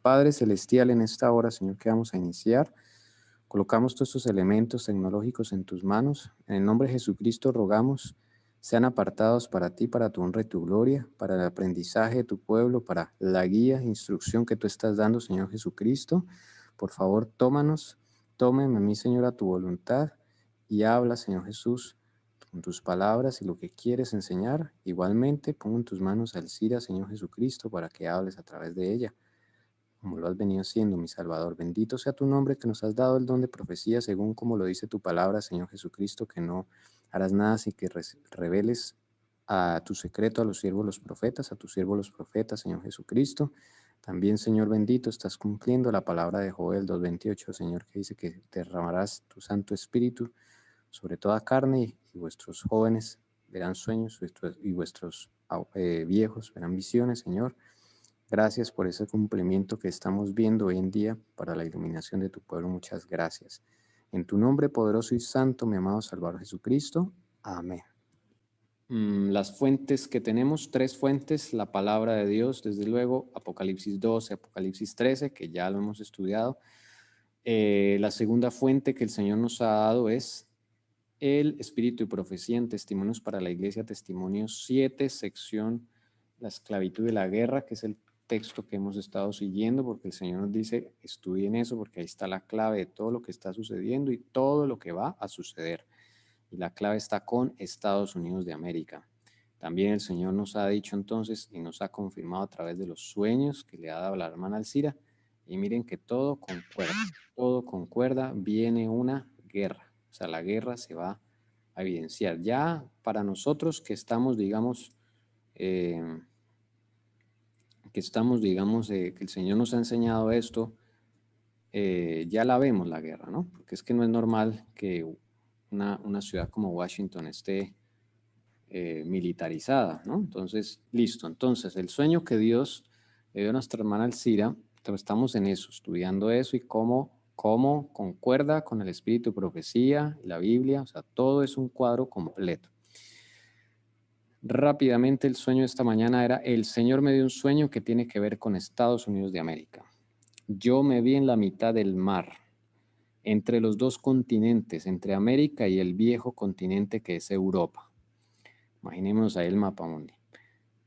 Padre Celestial, en esta hora, Señor, que vamos a iniciar, colocamos todos estos elementos tecnológicos en tus manos. En el nombre de Jesucristo rogamos, sean apartados para ti, para tu honra y tu gloria, para el aprendizaje de tu pueblo, para la guía e instrucción que tú estás dando, Señor Jesucristo. Por favor, tómeme a mí, Señor, a tu voluntad y habla, Señor Jesús, con tus palabras y lo que quieres enseñar. Igualmente, pongo en tus manos a Elcira, Señor Jesucristo, para que hables a través de ella, como lo has venido haciendo, mi Salvador. Bendito sea tu nombre, que nos has dado el don de profecía, según como lo dice tu palabra, Señor Jesucristo, que no harás nada sin que reveles a tu secreto a los siervos los profetas, a tus siervos los profetas, Señor Jesucristo. También, Señor bendito, estás cumpliendo la palabra de Joel 2:28, Señor, que dice que derramarás tu Santo Espíritu sobre toda carne, y vuestros jóvenes verán sueños, y vuestros viejos verán visiones, Señor. Gracias por ese cumplimiento que estamos viendo hoy en día para la iluminación de tu pueblo. Muchas gracias. En tu nombre poderoso y santo, mi amado Salvador Jesucristo. Amén. Las fuentes que tenemos, 3 fuentes, la palabra de Dios, desde luego, Apocalipsis 12, Apocalipsis 13, que ya lo hemos estudiado. La segunda fuente que el Señor nos ha dado es el Espíritu y Profecía en Testimonios para la Iglesia, Testimonios 7, sección La esclavitud de la guerra, que es el texto que hemos estado siguiendo, porque el Señor nos dice, estudien eso, porque ahí está la clave de todo lo que está sucediendo y todo lo que va a suceder. Y la clave está con Estados Unidos de América. También el Señor nos ha dicho entonces y nos ha confirmado a través de los sueños que le ha dado la hermana Elcira. Y miren que todo concuerda, viene una guerra. O sea, la guerra se va a evidenciar. Ya para nosotros que estamos, digamos, que el Señor nos ha enseñado esto, ya la vemos la guerra, ¿no? Porque es que no es normal que una ciudad como Washington esté militarizada, ¿no? Entonces, listo. Entonces, el sueño que Dios le dio a nuestra hermana Elcira, estamos en eso, estudiando eso y cómo concuerda con el espíritu de profecía, la Biblia, o sea, todo es un cuadro completo. Rápidamente, el sueño de esta mañana era, el Señor me dio un sueño que tiene que ver con Estados Unidos de América. Yo me vi en la mitad del mar, entre los 2 continentes, entre América y el viejo continente que es Europa. Imaginémonos ahí el mapa mundi.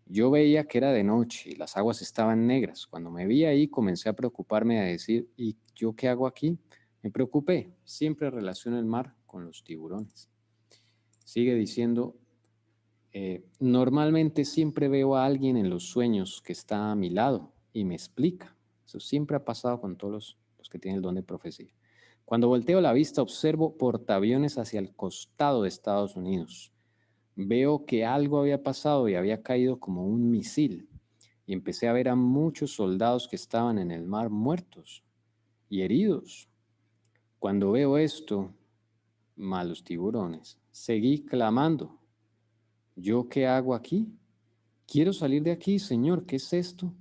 Yo veía que era de noche y las aguas estaban negras. Cuando me vi ahí comencé a preocuparme, a decir, ¿y yo qué hago aquí? Me preocupé. Siempre relaciono el mar con los tiburones. Sigue diciendo, normalmente siempre veo a alguien en los sueños que está a mi lado y me explica. Eso siempre ha pasado con todos los que tienen el don de profecía. Cuando volteo la vista observo portaaviones hacia el costado de Estados Unidos. Veo que algo había pasado y había caído como un misil, y empecé a ver a muchos soldados que estaban en el mar muertos y heridos. Cuando veo esto, malos tiburones, seguí clamando, ¿yo qué hago aquí? Quiero salir de aquí, Señor, ¿qué es esto?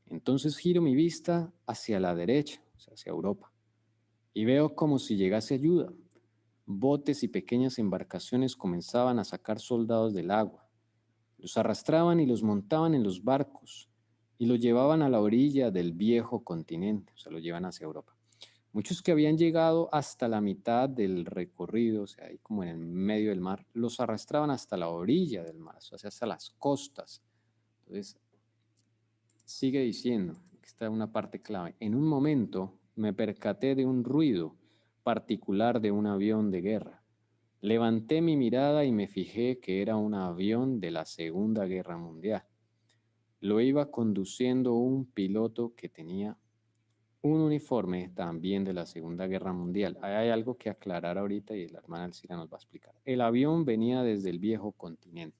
Entonces giro mi vista hacia la derecha, o sea, hacia Europa, y veo como si llegase ayuda. Botes y pequeñas embarcaciones comenzaban a sacar soldados del agua. Los arrastraban y los montaban en los barcos y los llevaban a la orilla del viejo continente, o sea, los llevan hacia Europa. Muchos que habían llegado hasta la mitad del recorrido, o sea, ahí como en el medio del mar, los arrastraban hasta la orilla del mar, o sea, hasta las costas. Entonces, sigue diciendo, que está una parte clave. En un momento me percaté de un ruido particular de un avión de guerra. Levanté mi mirada y me fijé que era un avión de la Segunda Guerra Mundial. Lo iba conduciendo un piloto que tenía un uniforme también de la Segunda Guerra Mundial. Ahí hay algo que aclarar ahorita y la hermana Elcira nos va a explicar. El avión venía desde el viejo continente.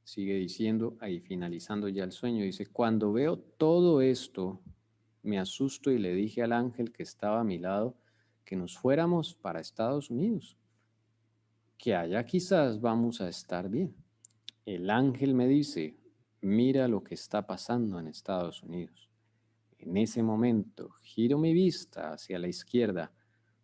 Sigue diciendo, ahí finalizando ya el sueño, dice, cuando veo todo esto, me asusto y le dije al ángel que estaba a mi lado que nos fuéramos para Estados Unidos, que allá quizás vamos a estar bien. El ángel me dice, mira lo que está pasando en Estados Unidos. En ese momento giro mi vista hacia la izquierda,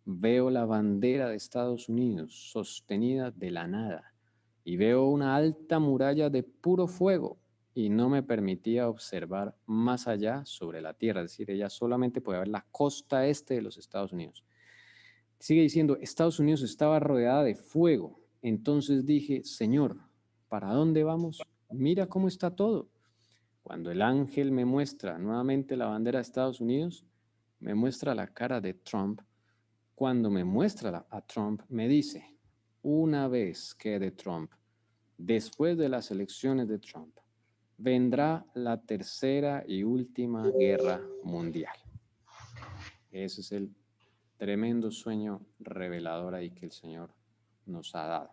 veo la bandera de Estados Unidos sostenida de la nada y veo una alta muralla de puro fuego. y no me permitía observar más allá sobre la tierra. Es decir, ella solamente podía ver la costa este de los Estados Unidos. Sigue diciendo, Estados Unidos estaba rodeada de fuego. Entonces dije, Señor, ¿para dónde vamos? Mira cómo está todo. Cuando el ángel me muestra nuevamente la bandera de Estados Unidos, me muestra la cara de Trump. Cuando me muestra a Trump, me dice, una vez que de Trump, después de las elecciones de Trump, vendrá la tercera y última guerra mundial. Ese es el tremendo sueño revelador ahí que el Señor nos ha dado,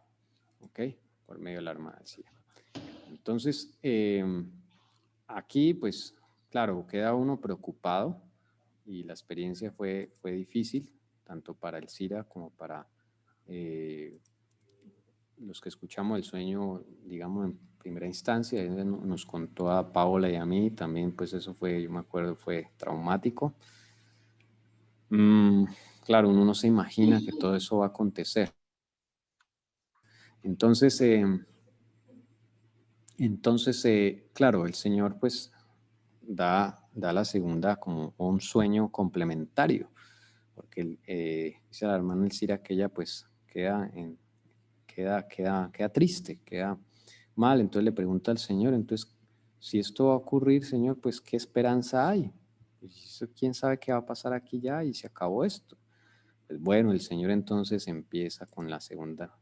¿ok? Por medio de la Armada del Cielo. Entonces, aquí, pues, claro, queda uno preocupado y la experiencia fue difícil, tanto para el CIRA como para los que escuchamos el sueño, digamos, en primera instancia. Nos contó a Paola y a mí, también, pues eso fue, yo me acuerdo, fue traumático. Claro, uno no se imagina que todo eso va a acontecer. Entonces, claro, el Señor pues da la segunda como un sueño complementario, porque dice la hermana Elcira que ella pues queda triste, queda mal. Entonces le pregunta al Señor, entonces, si esto va a ocurrir, Señor, pues ¿qué esperanza hay? ¿Quién sabe qué va a pasar aquí ya y se acabó esto? Pues bueno, el Señor entonces empieza con la segunda.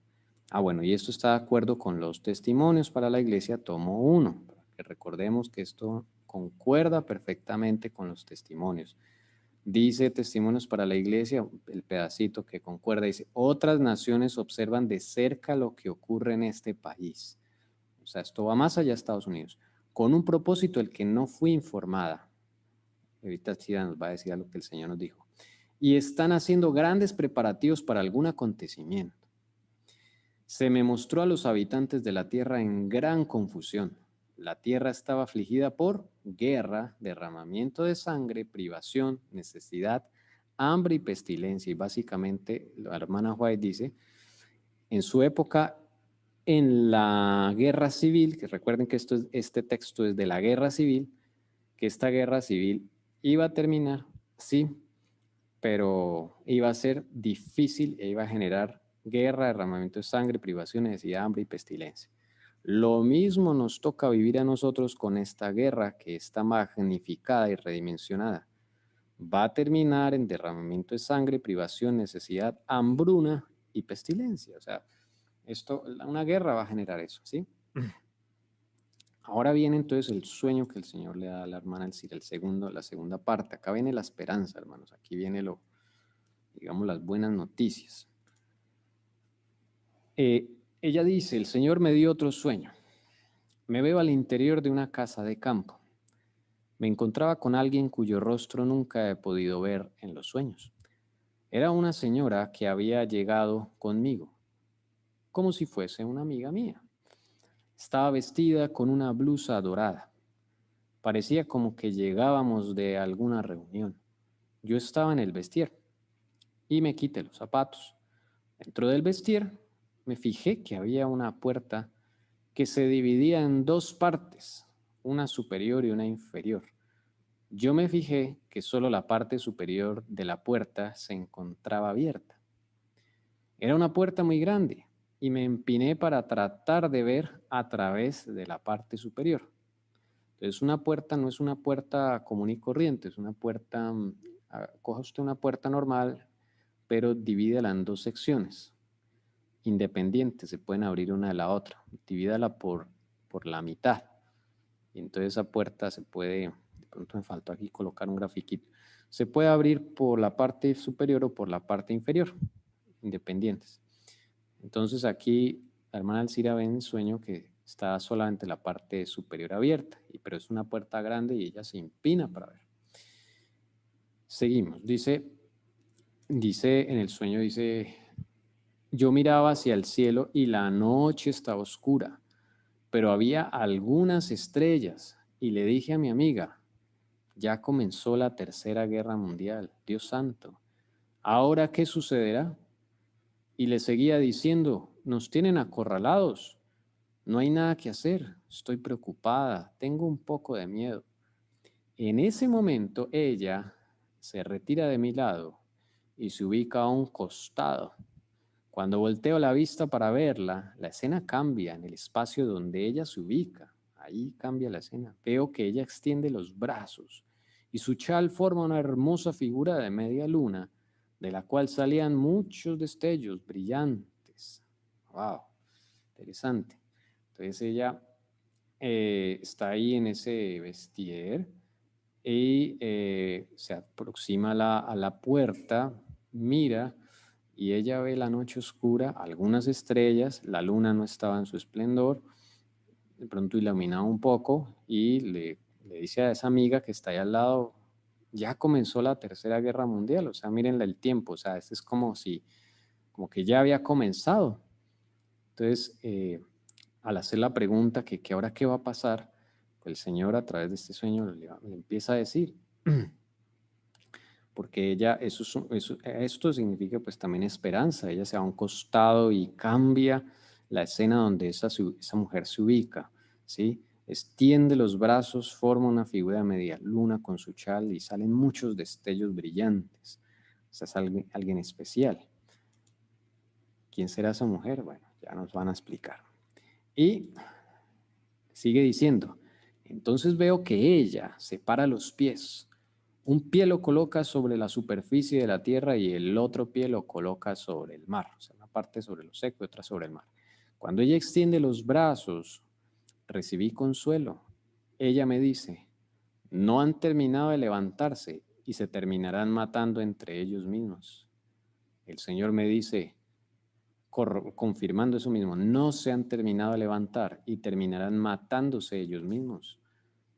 Bueno, y esto está de acuerdo con los testimonios para la iglesia, tomo 1, para que recordemos que esto concuerda perfectamente con los testimonios. Dice testimonios para la iglesia, el pedacito que concuerda, dice, otras naciones observan de cerca lo que ocurre en este país. O sea, esto va más allá de Estados Unidos, con un propósito el que no fui informada. Ahorita Chira nos va a decir algo que el Señor nos dijo. Y están haciendo grandes preparativos para algún acontecimiento. Se me mostró a los habitantes de la tierra en gran confusión. La tierra estaba afligida por guerra, derramamiento de sangre, privación, necesidad, hambre y pestilencia. Y básicamente, la hermana White dice, en su época, en la guerra civil, que recuerden que este texto es de la guerra civil, que esta guerra civil iba a terminar, sí, pero iba a ser difícil e iba a generar guerra, derramamiento de sangre, privación, necesidad, hambre y pestilencia. Lo mismo nos toca vivir a nosotros con esta guerra que está magnificada y redimensionada. Va a terminar en derramamiento de sangre, privación, necesidad, hambruna y pestilencia. O sea, una guerra va a generar eso, ¿sí? Ahora viene entonces el sueño que el Señor le da a la hermana Elcira, la segunda parte. Acá viene la esperanza, hermanos. Aquí viene digamos, las buenas noticias. Ella dice, el Señor me dio otro sueño. Me veo al interior de una casa de campo. Me encontraba con alguien cuyo rostro nunca he podido ver en los sueños. Era una señora que había llegado conmigo, como si fuese una amiga mía. Estaba vestida con una blusa dorada. Parecía como que llegábamos de alguna reunión. Yo estaba en el vestir y me quité los zapatos. Dentro del vestir me fijé que había una puerta que se dividía en dos partes, una superior y una inferior. Yo me fijé que solo la parte superior de la puerta se encontraba abierta. Era una puerta muy grande y me empiné para tratar de ver a través de la parte superior. Entonces, una puerta no es una puerta común y corriente, es una puerta, coja usted una puerta normal, pero divídela en dos secciones independientes, se pueden abrir una de la otra, divídala por la mitad. Y entonces esa puerta se puede, de pronto me faltó aquí colocar un grafiquito, se puede abrir por la parte superior o por la parte inferior, independientes. Entonces aquí la hermana Elcira ve en el sueño que está solamente la parte superior abierta, pero es una puerta grande y ella se empina para ver. Seguimos, dice en el sueño, dice, yo miraba hacia el cielo y la noche estaba oscura, pero había algunas estrellas y le dije a mi amiga, ya comenzó la tercera guerra mundial, Dios santo, ¿ahora qué sucederá? Y le seguía diciendo, nos tienen acorralados, no hay nada que hacer, estoy preocupada, tengo un poco de miedo. En ese momento ella se retira de mi lado y se ubica a un costado. Cuando volteo la vista para verla, la escena cambia en el espacio donde ella se ubica. Ahí cambia la escena. Veo que ella extiende los brazos y su chal forma una hermosa figura de media luna, de la cual salían muchos destellos brillantes. ¡Wow! Interesante. Entonces ella está ahí en ese vestier y se aproxima a la puerta, mira y ella ve la noche oscura, algunas estrellas, la luna no estaba en su esplendor, de pronto iluminaba un poco y le dice a esa amiga que está ahí al lado, ya comenzó la Tercera Guerra Mundial, o sea, mírenla el tiempo, o sea, este es como si, como que ya había comenzado. Entonces, al hacer la pregunta que ahora qué va a pasar, pues el Señor a través de este sueño le empieza a decir, porque ella, esto significa pues también esperanza, ella se va a un costado y cambia la escena donde esa mujer se ubica, ¿sí? Extiende los brazos, forma una figura de media luna con su chal y salen muchos destellos brillantes. O sea, es alguien especial. ¿Quién será esa mujer? Bueno, ya nos van a explicar. Y sigue diciendo, entonces veo que ella separa los pies. Un pie lo coloca sobre la superficie de la tierra y el otro pie lo coloca sobre el mar. O sea, una parte sobre lo seco y otra sobre el mar. Cuando ella extiende los brazos, recibí consuelo. Ella me dice, no han terminado de levantarse y se terminarán matando entre ellos mismos. El Señor me dice, confirmando eso mismo, no se han terminado de levantar y terminarán matándose ellos mismos.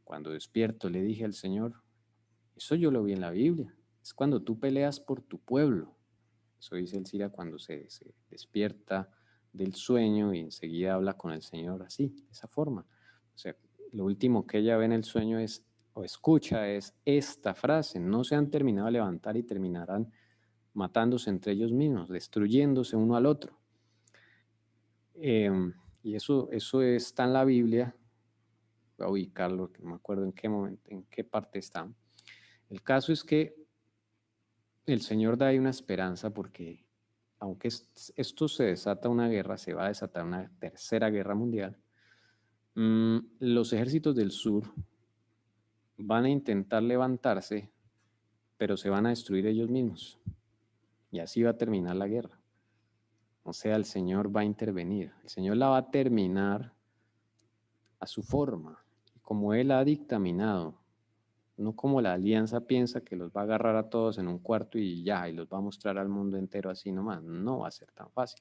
Cuando despierto le dije al Señor, eso yo lo vi en la Biblia, es cuando tú peleas por tu pueblo. Eso dice el Sira cuando se despierta del sueño y enseguida habla con el Señor así, de esa forma. O sea, lo último que ella ve en el sueño es, o escucha, es esta frase, no se han terminado de levantar y terminarán matándose entre ellos mismos, destruyéndose uno al otro. Y eso está en la Biblia. Voy a ubicarlo, que no me acuerdo en qué momento, en qué parte está. El caso es que el Señor da ahí una esperanza porque aunque esto se desata una guerra, se va a desatar una tercera guerra mundial, los ejércitos del sur van a intentar levantarse, pero se van a destruir ellos mismos. Y así va a terminar la guerra. O sea, el Señor va a intervenir. El Señor la va a terminar a su forma, como Él ha dictaminado. No como la alianza piensa que los va a agarrar a todos en un cuarto y ya, y los va a mostrar al mundo entero así nomás. No va a ser tan fácil.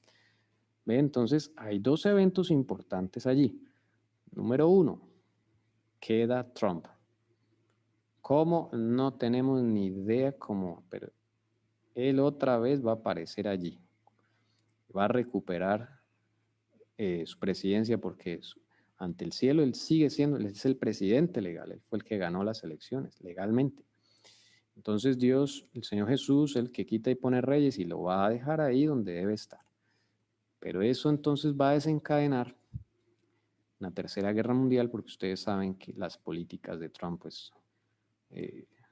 ¿Ve? Entonces, hay dos eventos importantes allí. Número uno, queda Trump. ¿Cómo? No tenemos ni idea cómo, pero él otra vez va a aparecer allí. Va a recuperar su presidencia porque ante el cielo él sigue siendo, él es el presidente legal, él fue el que ganó las elecciones legalmente. Entonces Dios, el Señor Jesús, el que quita y pone reyes y lo va a dejar ahí donde debe estar. Pero eso entonces va a desencadenar una tercera guerra mundial porque ustedes saben que las políticas de Trump pues,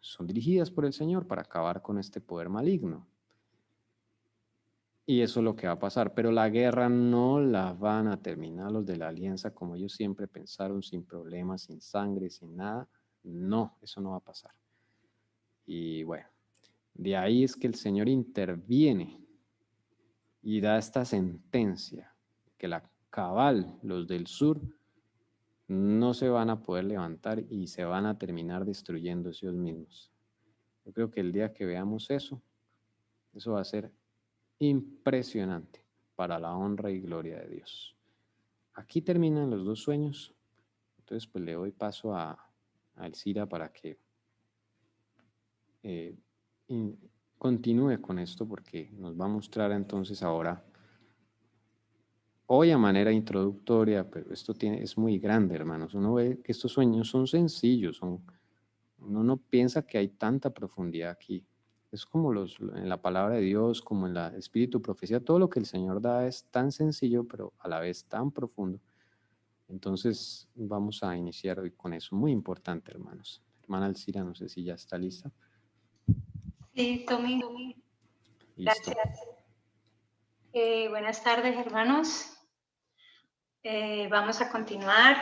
son dirigidas por el Señor para acabar con este poder maligno. Y eso es lo que va a pasar. Pero la guerra no la van a terminar los de la alianza como ellos siempre pensaron, sin problemas, sin sangre, sin nada. No, eso no va a pasar. Y bueno, de ahí es que el Señor interviene y da esta sentencia, que la cabal, los del sur, no se van a poder levantar y se van a terminar destruyendo ellos mismos. Yo creo que el día que veamos eso va a ser impresionante para la honra y gloria de Dios. Aquí terminan los dos sueños, entonces pues le doy paso a Elcira para que eh, continúe con esto porque nos va a mostrar entonces ahora, hoy a manera introductoria, pero esto es muy grande, hermanos. Uno ve que estos sueños son sencillos, uno no piensa que hay tanta profundidad aquí. Es como en la palabra de Dios, como en la espíritu profecía, todo lo que el Señor da es tan sencillo, pero a la vez tan profundo. Entonces vamos a iniciar hoy con eso, muy importante, hermanos. Hermana Alcira, no sé si ya está lista. Sí, Tommy. Listo. Gracias. Buenas tardes, hermanos. Vamos a continuar.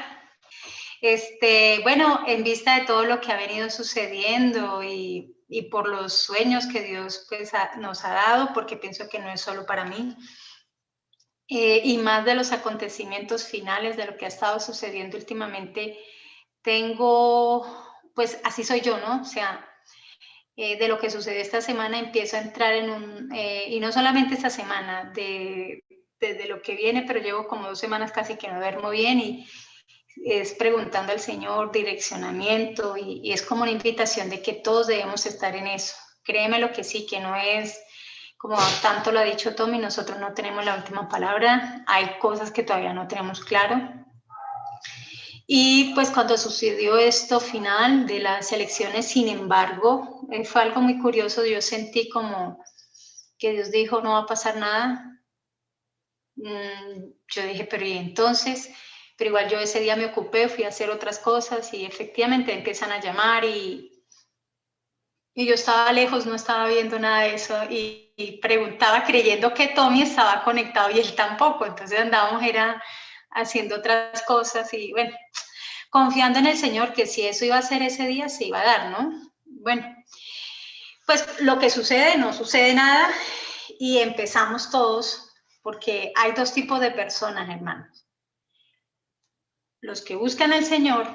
Bueno, en vista de todo lo que ha venido sucediendo y por los sueños que Dios pues, nos ha dado, porque pienso que no es solo para mí, y más de los acontecimientos finales de lo que ha estado sucediendo últimamente, pues así soy yo, ¿no? O sea, de lo que sucedió esta semana empiezo a entrar y no solamente esta semana, desde lo que viene, pero llevo como 2 semanas casi que no duermo bien y es preguntando al Señor direccionamiento y es como una invitación de que todos debemos estar en eso. Créeme lo que sí, que no es como tanto lo ha dicho Tommy, nosotros no tenemos la última palabra, hay cosas que todavía no tenemos claro. Y pues cuando sucedió esto final de las elecciones, sin embargo, fue algo muy curioso, yo sentí como que Dios dijo, no va a pasar nada. Yo dije, pero ¿y entonces? Pero igual yo ese día me ocupé, fui a hacer otras cosas y efectivamente empiezan a llamar y yo estaba lejos, no estaba viendo nada de eso y preguntaba creyendo que Tommy estaba conectado y él tampoco, entonces andábamos era haciendo otras cosas y bueno, confiando en el Señor que si eso iba a ser ese día, se iba a dar, ¿no? Bueno, pues lo que sucede, no sucede nada y empezamos todos, porque hay 2 tipos de personas, hermanos. Los que buscan al Señor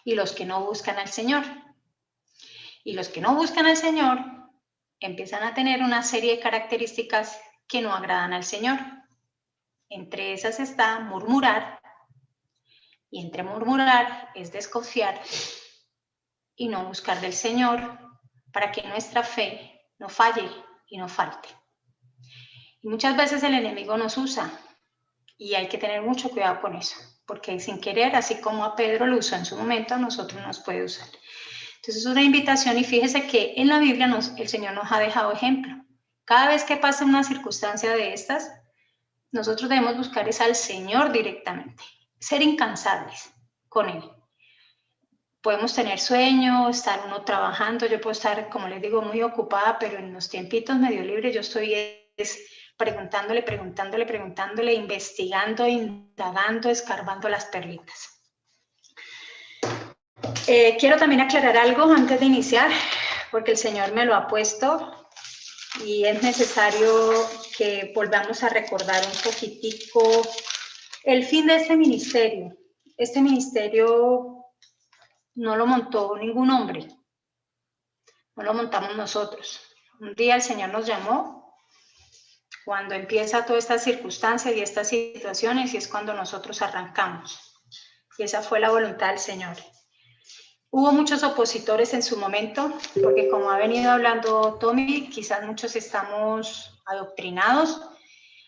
y los que no buscan al Señor. Y los que no buscan al Señor empiezan a tener una serie de características que no agradan al Señor. Entre esas está murmurar, y entre murmurar es desconfiar y no buscar del Señor para que nuestra fe no falle y no falte. Y muchas veces el enemigo nos usa y hay que tener mucho cuidado con eso, porque sin querer, así como a Pedro lo usó en su momento, a nosotros nos puede usar. Entonces es una invitación y fíjese que en la Biblia el Señor nos ha dejado ejemplo. Cada vez que pasa una circunstancia de estas, nosotros debemos buscar es al Señor directamente, ser incansables con Él. Podemos tener sueño, estar uno trabajando, yo puedo estar, como les digo, muy ocupada, pero en los tiempitos medio libres yo estoy preguntándole, investigando, indagando, escarbando las perlitas. Quiero también aclarar algo antes de iniciar, porque el Señor me lo ha puesto y es necesario que volvamos a recordar un poquitico el fin de este ministerio. Este ministerio no lo montó ningún hombre, no lo montamos nosotros. Un día el Señor nos llamó cuando empieza todas estas circunstancias y estas situaciones y es cuando nosotros arrancamos. Y esa fue la voluntad del Señor. Hubo muchos opositores en su momento, porque como ha venido hablando Tommy, quizás muchos estamos adoctrinados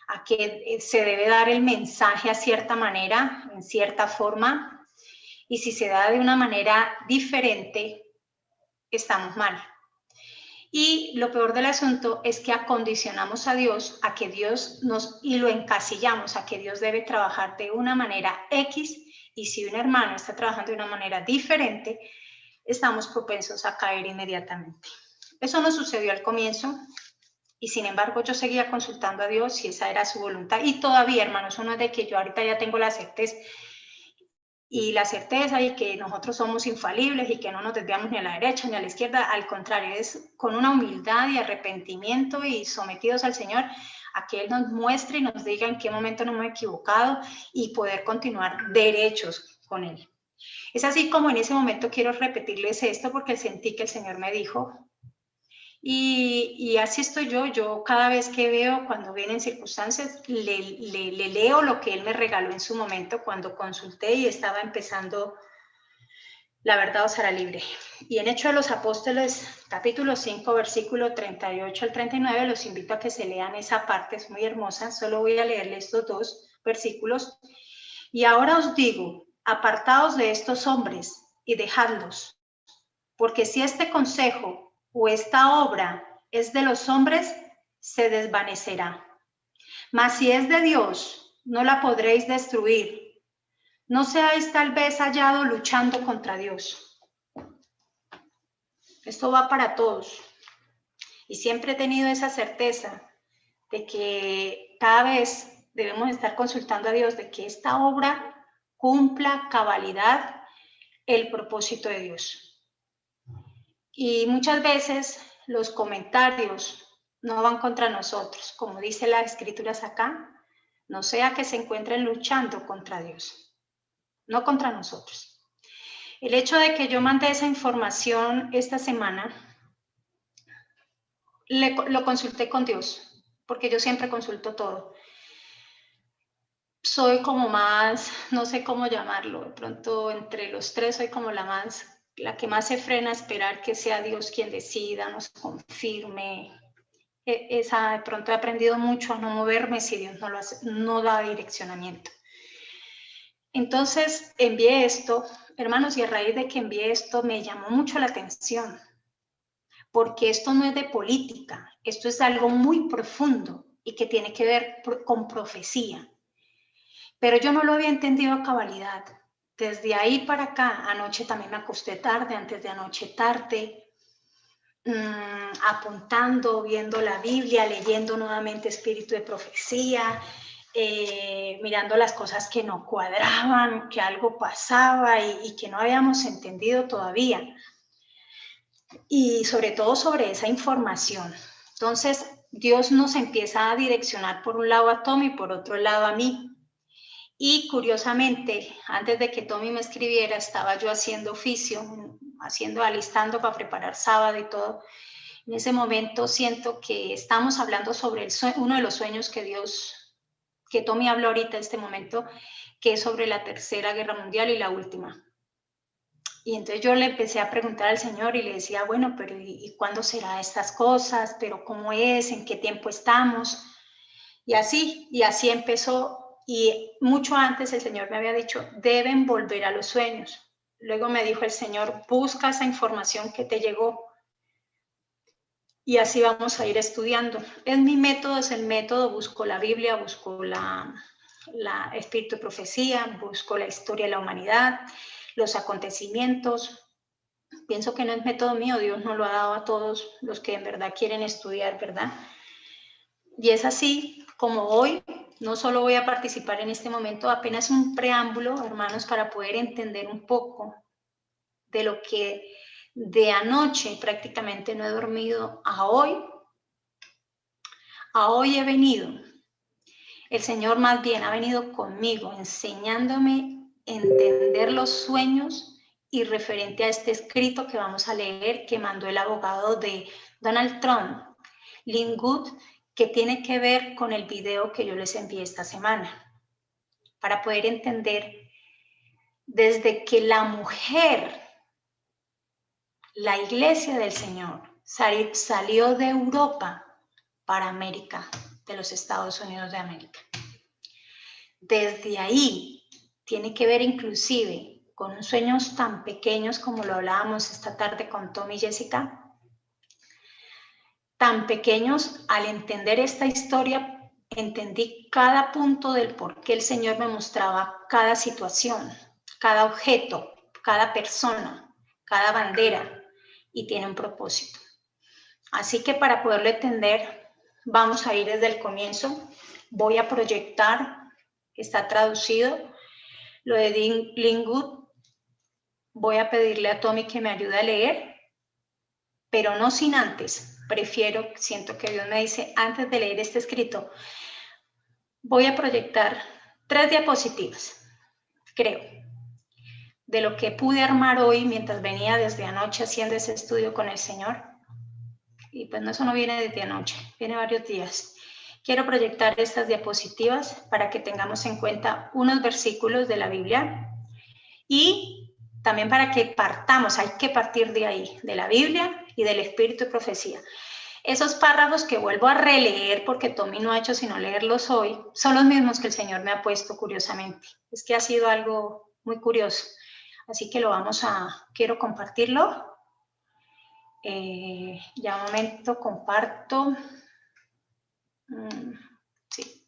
a que se debe dar el mensaje a cierta manera, en cierta forma, y si se da de una manera diferente, estamos mal. Y lo peor del asunto es que acondicionamos a Dios, a que Dios y lo encasillamos, a que Dios debe trabajar de una manera X, y si un hermano está trabajando de una manera diferente, estamos propensos a caer inmediatamente. Eso no sucedió al comienzo, y sin embargo yo seguía consultando a Dios si esa era su voluntad, y todavía, hermanos, eso no es de que yo ahorita ya tengo la certeza, y que nosotros somos infalibles y que no nos desviamos ni a la derecha ni a la izquierda, al contrario, es con una humildad y arrepentimiento y sometidos al Señor, a que Él nos muestre y nos diga en qué momento nos hemos equivocado y poder continuar derechos con Él. Es así como en ese momento quiero repetirles esto porque sentí que el Señor me dijo, y así estoy yo cada vez que veo, cuando vienen circunstancias, le leo lo que Él me regaló en su momento cuando consulté y estaba empezando La verdad os hará libre. Y en Hechos de los Apóstoles, capítulo 5, versículo 38 al 39, los invito a que se lean esa parte, es muy hermosa, solo voy a leerles estos 2 versículos. Y ahora os digo, apartaos de estos hombres y dejadlos, porque si este consejo o esta obra es de los hombres, se desvanecerá. Mas si es de Dios, no la podréis destruir. No seáis tal vez hallado luchando contra Dios. Esto va para todos. Y siempre he tenido esa certeza de que cada vez debemos estar consultando a Dios de que esta obra cumpla cabalidad el propósito de Dios. Y muchas veces los comentarios no van contra nosotros, como dice las escrituras acá, no sea que se encuentren luchando contra Dios, no contra nosotros. El hecho de que yo mandé esa información esta semana, lo consulté con Dios, porque yo siempre consulto todo. Soy como más, no sé cómo llamarlo, de pronto entre los tres soy como la que más se frena a esperar que sea Dios quien decida, nos confirme. Esa, de pronto he aprendido mucho a no moverme si Dios no lo hace, no da direccionamiento. Entonces envié esto, hermanos, y a raíz de que envié esto me llamó mucho la atención, porque esto no es de política, esto es algo muy profundo y que tiene que ver con profecía. Pero yo no lo había entendido a cabalidad. Desde ahí para acá, anoche también me acosté tarde, antes de anoche tarde, apuntando, viendo la Biblia, leyendo nuevamente Espíritu de Profecía, mirando las cosas que no cuadraban, que algo pasaba y que no habíamos entendido todavía. Y sobre todo sobre esa información. Entonces, Dios nos empieza a direccionar por un lado a Tommy y por otro lado a mí. Y curiosamente, antes de que Tommy me escribiera, estaba yo haciendo oficio, alistando para preparar sábado y todo. En ese momento siento que estamos hablando sobre uno de los sueños que Tommy habló ahorita en este momento, que es sobre la Tercera Guerra Mundial y la última. Y entonces yo le empecé a preguntar al Señor y le decía, bueno, pero ¿y cuándo será estas cosas? ¿Pero cómo es? ¿En qué tiempo estamos? Y así empezó. Y mucho antes el Señor me había dicho, deben volver a los sueños. Luego me dijo el Señor, busca esa información que te llegó. Y así vamos a ir estudiando. Mi método es el método, busco la Biblia, busco la Espíritu de Profecía, busco la historia de la humanidad, los acontecimientos. Pienso que no es método mío, Dios nos lo ha dado a todos los que en verdad quieren estudiar, ¿verdad? Y es así como hoy, no solo voy a participar en este momento, apenas un preámbulo, hermanos, para poder entender un poco de lo que de anoche prácticamente no he dormido a hoy he venido. El Señor más bien ha venido conmigo, enseñándome a entender los sueños y referente a este escrito que vamos a leer, que mandó el abogado de Donald Trump, Lynn Good, que tiene que ver con el video que yo les envié esta semana, para poder entender desde que la mujer, la iglesia del Señor, salió de Europa para América, de los Estados Unidos de América. Desde ahí tiene que ver inclusive con sueños tan pequeños como lo hablábamos esta tarde con Tommy y Jessica, tan pequeños. Al entender esta historia, entendí cada punto del por qué el Señor me mostraba cada situación, cada objeto, cada persona, cada bandera, y tiene un propósito. Así que para poderlo entender, vamos a ir desde el comienzo. Voy a proyectar, está traducido, lo de Lynn Good. Voy a pedirle a Tommy que me ayude a leer, pero no sin antes. Siento que Dios me dice, antes de leer este escrito, voy a proyectar 3 diapositivas, creo, de lo que pude armar hoy mientras venía desde anoche haciendo ese estudio con el Señor. Y pues eso no viene desde anoche, viene varios días. Quiero proyectar estas diapositivas para que tengamos en cuenta unos versículos de la Biblia y también para que partamos, hay que partir de ahí, de la Biblia y del Espíritu de Profecía. Esos párrafos que vuelvo a releer, porque Tommy no ha hecho sino leerlos hoy, son los mismos que el Señor me ha puesto curiosamente. Es que ha sido algo muy curioso. Así que quiero compartirlo. Ya un momento, comparto. Sí.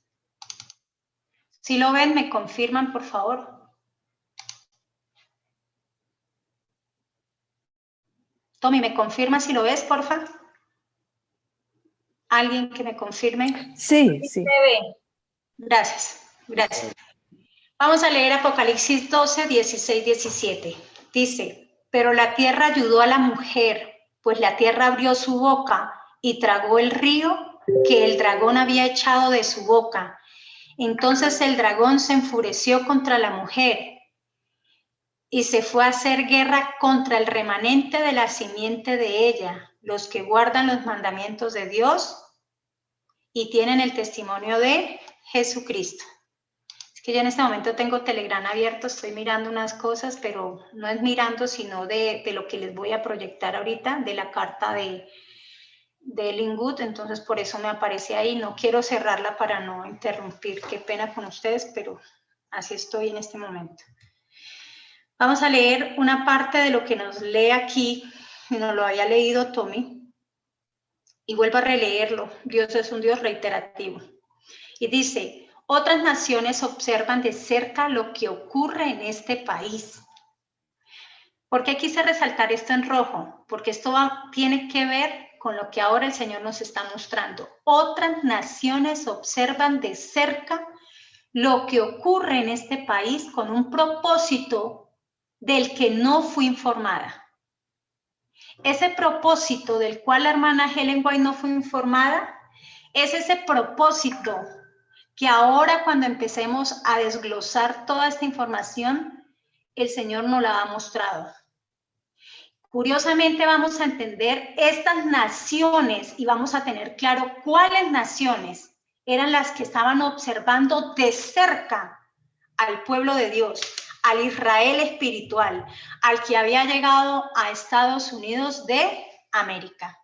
Si lo ven, me confirman, por favor. Tommy, ¿me confirma si lo ves, porfa? ¿Alguien que me confirme? Sí, sí. Gracias, gracias. Vamos a leer Apocalipsis 12, 16, 17. Dice, pero la tierra ayudó a la mujer, pues la tierra abrió su boca y tragó el río que el dragón había echado de su boca. Entonces el dragón se enfureció contra la mujer y se fue a hacer guerra contra el remanente de la simiente de ella, los que guardan los mandamientos de Dios y tienen el testimonio de Jesucristo. Es que yo en este momento tengo Telegram abierto, estoy mirando unas cosas, pero no es mirando, sino de lo que les voy a proyectar ahorita, de la carta de Lingwood, entonces por eso me aparece ahí. No quiero cerrarla para no interrumpir, qué pena con ustedes, pero así estoy en este momento. Vamos a leer una parte de lo que nos lee aquí, nos lo había leído Tommy, y vuelvo a releerlo. Dios es un Dios reiterativo. Y dice, otras naciones observan de cerca lo que ocurre en este país. ¿Por qué quise resaltar esto en rojo? Porque esto tiene que ver con lo que ahora el Señor nos está mostrando. Otras naciones observan de cerca lo que ocurre en este país con un propósito del que no fui informada. Ese propósito del cual la hermana Ellen White no fue informada es ese propósito que ahora cuando empecemos a desglosar toda esta información, el Señor nos la ha mostrado. Curiosamente vamos a entender estas naciones y vamos a tener claro cuáles naciones eran las que estaban observando de cerca al pueblo de Dios, al Israel espiritual, al que había llegado a Estados Unidos de América.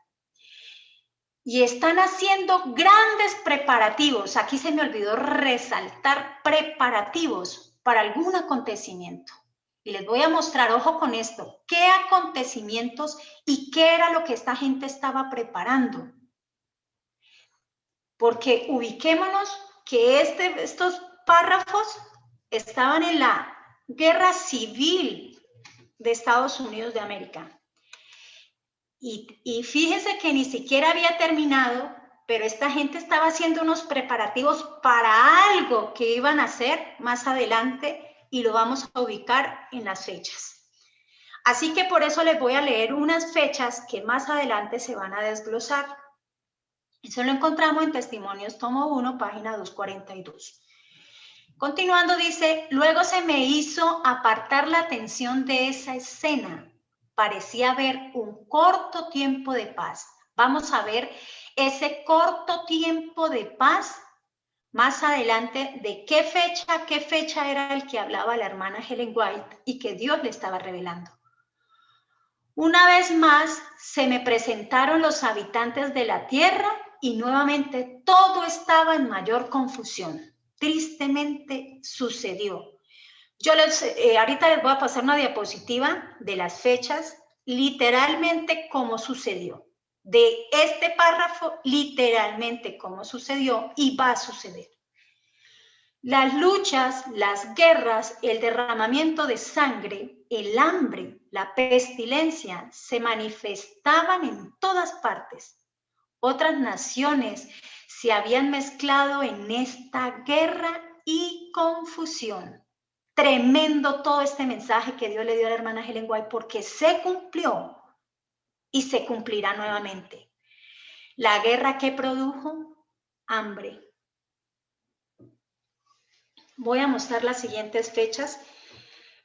Y están haciendo grandes preparativos. Aquí se me olvidó resaltar preparativos para algún acontecimiento. Y les voy a mostrar, ojo con esto, qué acontecimientos y qué era lo que esta gente estaba preparando. Porque ubiquémonos que estos párrafos estaban en la guerra civil de Estados Unidos de América. Y fíjense que ni siquiera había terminado, pero esta gente estaba haciendo unos preparativos para algo que iban a hacer más adelante y lo vamos a ubicar en las fechas. Así que por eso les voy a leer unas fechas que más adelante se van a desglosar. Eso lo encontramos en Testimonios, tomo 1, página 242. Continuando dice, luego se me hizo apartar la atención de esa escena. Parecía haber un corto tiempo de paz. Vamos a ver ese corto tiempo de paz más adelante de qué fecha era el que hablaba la hermana Ellen White y que Dios le estaba revelando. Una vez más se me presentaron los habitantes de la tierra y nuevamente todo estaba en mayor confusión. Tristemente sucedió. Yo ahorita les voy a pasar una diapositiva de las fechas, literalmente cómo sucedió. De este párrafo, literalmente cómo sucedió y va a suceder. Las luchas, las guerras, el derramamiento de sangre, el hambre, la pestilencia se manifestaban en todas partes. Otras naciones se habían mezclado en esta guerra y confusión. Tremendo todo este mensaje que Dios le dio a la hermana Ellen White porque se cumplió y se cumplirá nuevamente. La guerra que produjo hambre. Voy a mostrar las siguientes fechas.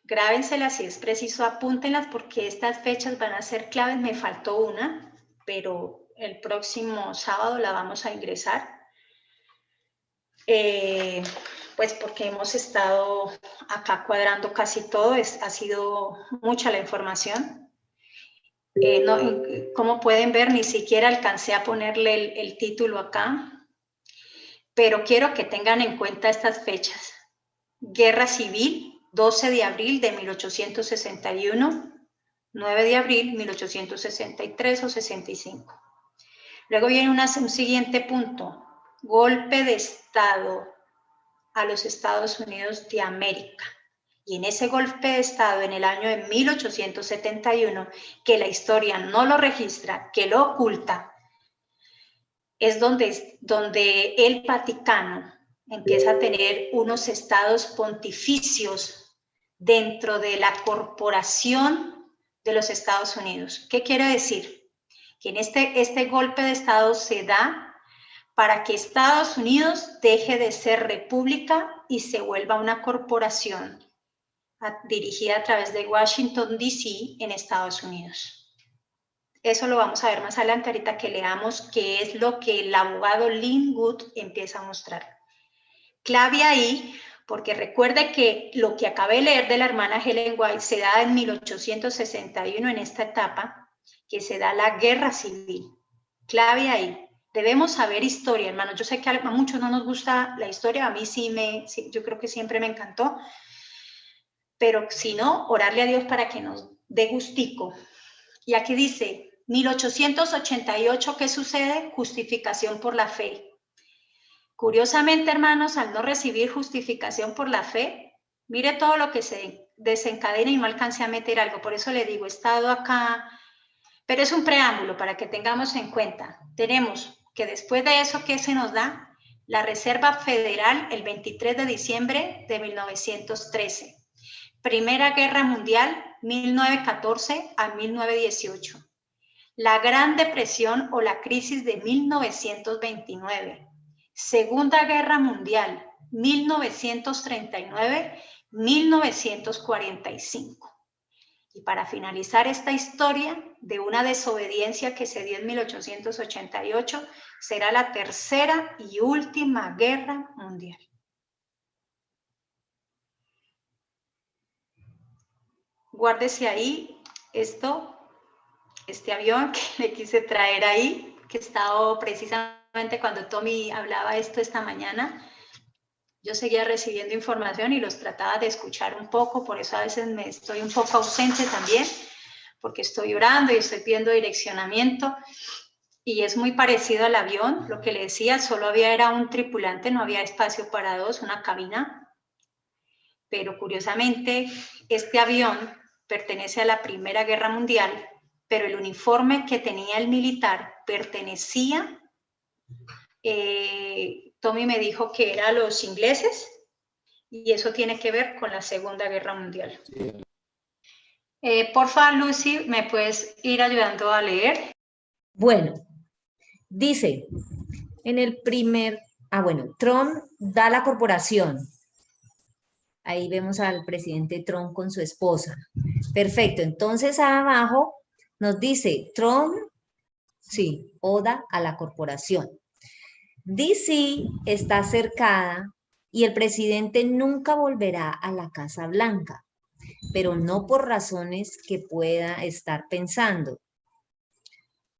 Grábenselas si es preciso, apúntenlas porque estas fechas van a ser claves. Me faltó una, pero el próximo sábado la vamos a ingresar. Pues porque hemos estado acá cuadrando casi todo, ha sido mucha la información. Como pueden ver, ni siquiera alcancé a ponerle el título acá, pero quiero que tengan en cuenta estas fechas. Guerra Civil, 12 de abril de 1861, 9 de abril 1863 o 65. Luego viene un siguiente punto, golpe de Estado a los Estados Unidos de América. Y en ese golpe de Estado, en el año de 1871, que la historia no lo registra, que lo oculta, es donde el Vaticano empieza a tener unos estados pontificios dentro de la corporación de los Estados Unidos. ¿Qué quiere decir? Que en este golpe de Estado se da para que Estados Unidos deje de ser república y se vuelva una corporación dirigida a través de Washington, D.C. en Estados Unidos. Eso lo vamos a ver más adelante, ahorita que leamos qué es lo que el abogado Lynn Wood empieza a mostrar. Clave ahí, porque recuerde que lo que acabé de leer de la hermana Ellen White se da en 1861 en esta etapa, que se da la guerra civil. Clave ahí. Debemos saber historia, hermanos. Yo sé que a muchos no nos gusta la historia, a mí sí, yo creo que siempre me encantó, pero si no, orarle a Dios para que nos dé gustico. Y aquí dice, 1888, ¿qué sucede? Justificación por la fe. Curiosamente, hermanos, al no recibir justificación por la fe, mire todo lo que se desencadena y no alcance a meter algo. Por eso le digo, he estado acá, pero es un preámbulo para que tengamos en cuenta. Tenemos que después de eso, ¿qué se nos da? La Reserva Federal el 23 de diciembre de 1913. Primera Guerra Mundial, 1914 a 1918. La Gran Depresión o la crisis de 1929. Segunda Guerra Mundial, 1939-1945. Y para finalizar esta historia de una desobediencia que se dio en 1888, será la tercera y última guerra mundial. Guárdese ahí este avión que le quise traer ahí, que estaba precisamente cuando Tommy hablaba esto esta mañana. Yo seguía recibiendo información y los trataba de escuchar un poco, por eso a veces me estoy un poco ausente también, porque estoy orando y estoy pidiendo direccionamiento. Y es muy parecido al avión, lo que le decía, solo era un tripulante, no había espacio para dos, una cabina. Pero curiosamente, este avión pertenece a la Primera Guerra Mundial, pero el uniforme que tenía el militar pertenecía, Tommy me dijo que era a los ingleses, y eso tiene que ver con la Segunda Guerra Mundial. Porfa, Lucy, ¿me puedes ir ayudando a leer? Bueno, dice, en el primer, Trump da la corporación. Ahí vemos al presidente Trump con su esposa. Perfecto, entonces abajo nos dice Trump, sí, oda a la corporación. DC está cercada y el presidente nunca volverá a la Casa Blanca, pero no por razones que pueda estar pensando.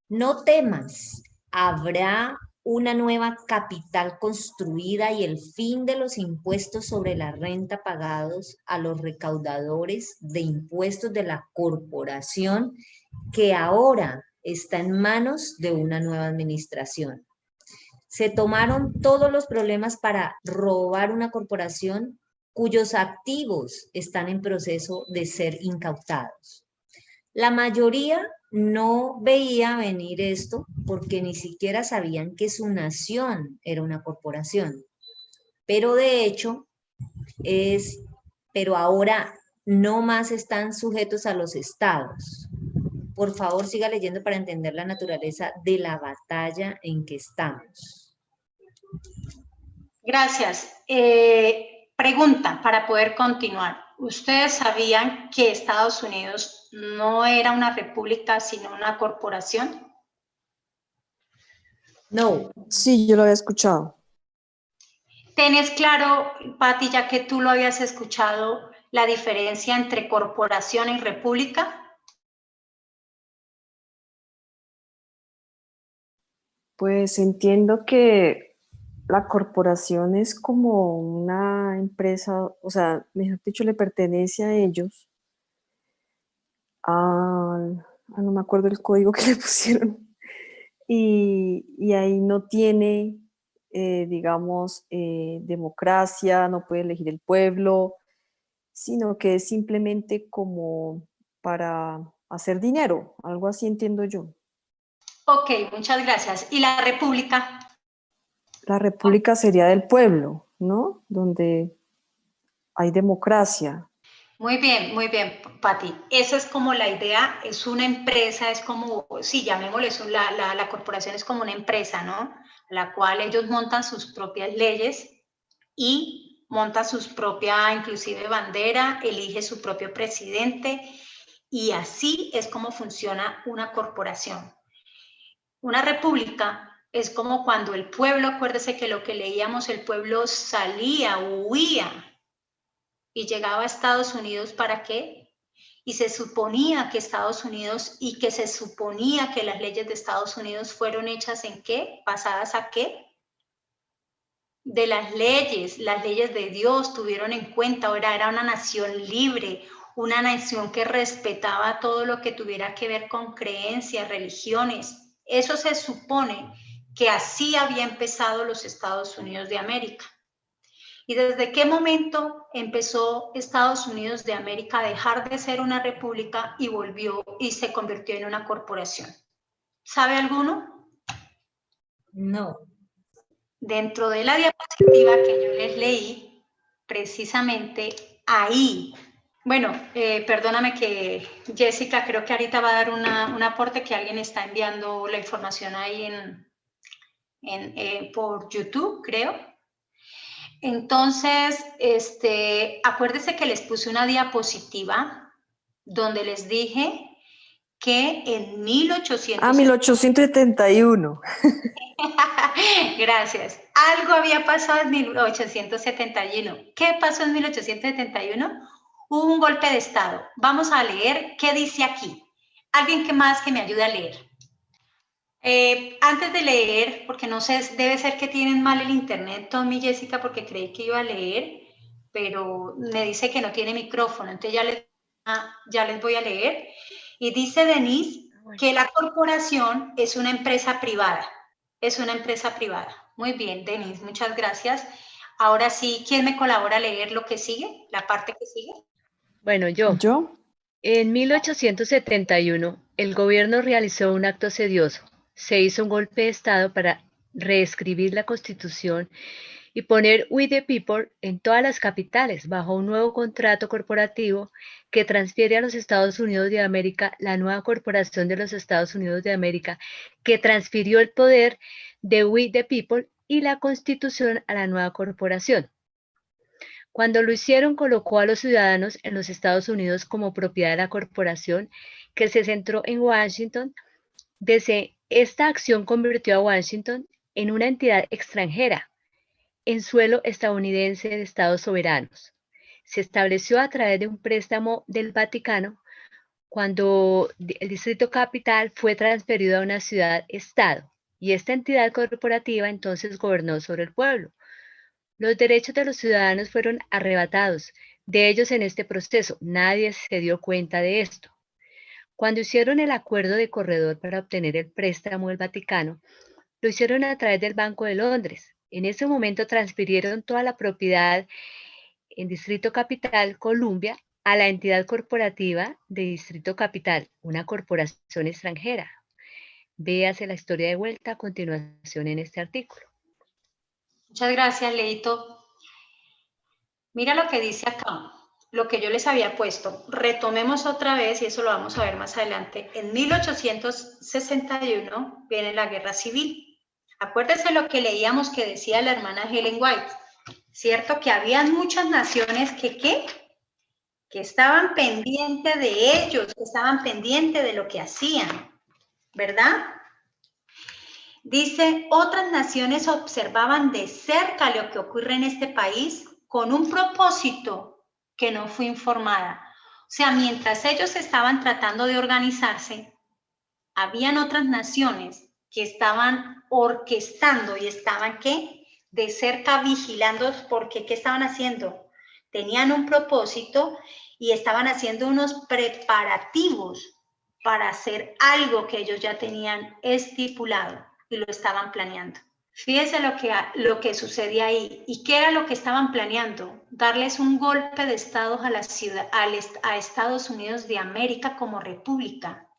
No temas, habrá una nueva capital construida y el fin de los impuestos sobre la renta pagados a los recaudadores de impuestos de la corporación que ahora está en manos de una nueva administración. Se tomaron todos los problemas para robar una corporación cuyos activos están en proceso de ser incautados. La mayoría no veía venir esto porque ni siquiera sabían que su nación era una corporación. Pero de hecho, pero ahora no más están sujetos a los estados. Por favor, siga leyendo para entender la naturaleza de la batalla en que estamos. Gracias. Pregunta para poder continuar. ¿Ustedes sabían que Estados Unidos no era una república, sino una corporación? No. Sí, yo lo había escuchado. ¿Tenés claro, Patti, ya que tú lo habías escuchado, la diferencia entre corporación y república? Pues entiendo que la corporación es como una empresa, o sea, mejor dicho, le pertenece a ellos. No me acuerdo el código que le pusieron. Y ahí no tiene digamos, democracia, no puede elegir el pueblo, sino que es simplemente como para hacer dinero, algo así entiendo yo. Ok, muchas gracias. ¿Y la república? La república sería del pueblo, ¿no? Donde hay democracia. Muy bien, Pati. Esa es como la idea, es una empresa, es como, sí, llamémosle eso, la corporación es como una empresa, ¿no? La cual ellos montan sus propias leyes y monta sus propia, inclusive bandera, elige su propio presidente y así es como funciona una corporación. Una república es como cuando el pueblo, acuérdese que lo que leíamos, el pueblo salía, huía y llegaba a Estados Unidos, ¿para qué? Y se suponía que Estados Unidos y que se suponía que las leyes de Estados Unidos fueron hechas ¿en qué? ¿Basadas a qué? De las leyes de Dios tuvieron en cuenta, ahora era una nación libre, una nación que respetaba todo lo que tuviera que ver con creencias, religiones. Eso se supone que así había empezado los Estados Unidos de América. ¿Y desde qué momento empezó Estados Unidos de América a dejar de ser una república y volvió y se convirtió en una corporación? ¿Sabe alguno? No. Dentro de la diapositiva que yo les leí, precisamente ahí, bueno, perdóname que Jessica creo que ahorita va a dar un aporte que alguien está enviando la información ahí por YouTube, creo. Entonces, acuérdense que les puse una diapositiva donde les dije que en 1800... 1871. Gracias. Algo había pasado en 1871. ¿Qué pasó en 1871? Hubo un golpe de Estado. Vamos a leer qué dice aquí. ¿Alguien que más que me ayude a leer? Antes de leer, porque no sé, debe ser que tienen mal el internet, Tommy y Jessica, porque creí que iba a leer, pero me dice que no tiene micrófono, entonces ya les voy a leer. Y dice Denise que la corporación es una empresa privada. Es una empresa privada. Muy bien, Denise, muchas gracias. Ahora sí, ¿quién me colabora a leer lo que sigue? La parte que sigue. Bueno, yo. ¿Yo? En 1871, el gobierno realizó un acto sedioso. Se hizo un golpe de Estado para reescribir la Constitución y poner We the People en todas las capitales bajo un nuevo contrato corporativo que transfiere a los Estados Unidos de América la nueva corporación de los Estados Unidos de América, que transfirió el poder de We the People y la Constitución a la nueva corporación. Cuando lo hicieron, colocó a los ciudadanos en los Estados Unidos como propiedad de la corporación, que se centró en Washington. Desde esta acción convirtió a Washington en una entidad extranjera, en suelo estadounidense de estados soberanos. Se estableció a través de un préstamo del Vaticano cuando el Distrito Capital fue transferido a una ciudad-estado, y esta entidad corporativa entonces gobernó sobre el pueblo. Los derechos de los ciudadanos fueron arrebatados de ellos en este proceso. Nadie se dio cuenta de esto. Cuando hicieron el acuerdo de corredor para obtener el préstamo del Vaticano, lo hicieron a través del Banco de Londres. En ese momento transfirieron toda la propiedad en Distrito Capital, Columbia, a la entidad corporativa de Distrito Capital, una corporación extranjera. Véase la historia de vuelta a continuación en este artículo. Muchas gracias, Leito. Mira lo que dice acá, lo que yo les había puesto. Retomemos otra vez, y eso lo vamos a ver más adelante. En 1861 viene la Guerra Civil. Acuérdense lo que leíamos que decía la hermana Helen White, ¿cierto? Que habían muchas naciones que estaban pendientes de ellos, que estaban pendientes de lo que hacían, ¿verdad? Dice, otras naciones observaban de cerca lo que ocurre en este país con un propósito que no fue informada. O sea, mientras ellos estaban tratando de organizarse, habían otras naciones que estaban orquestando y estaban, ¿qué? De cerca vigilando, porque ¿qué estaban haciendo? Tenían un propósito y estaban haciendo unos preparativos para hacer algo que ellos ya tenían estipulado y lo estaban planeando. Fíjese lo que sucedía ahí. ¿Y qué era lo que estaban planeando? Darles un golpe de Estado a Estados Unidos de América como república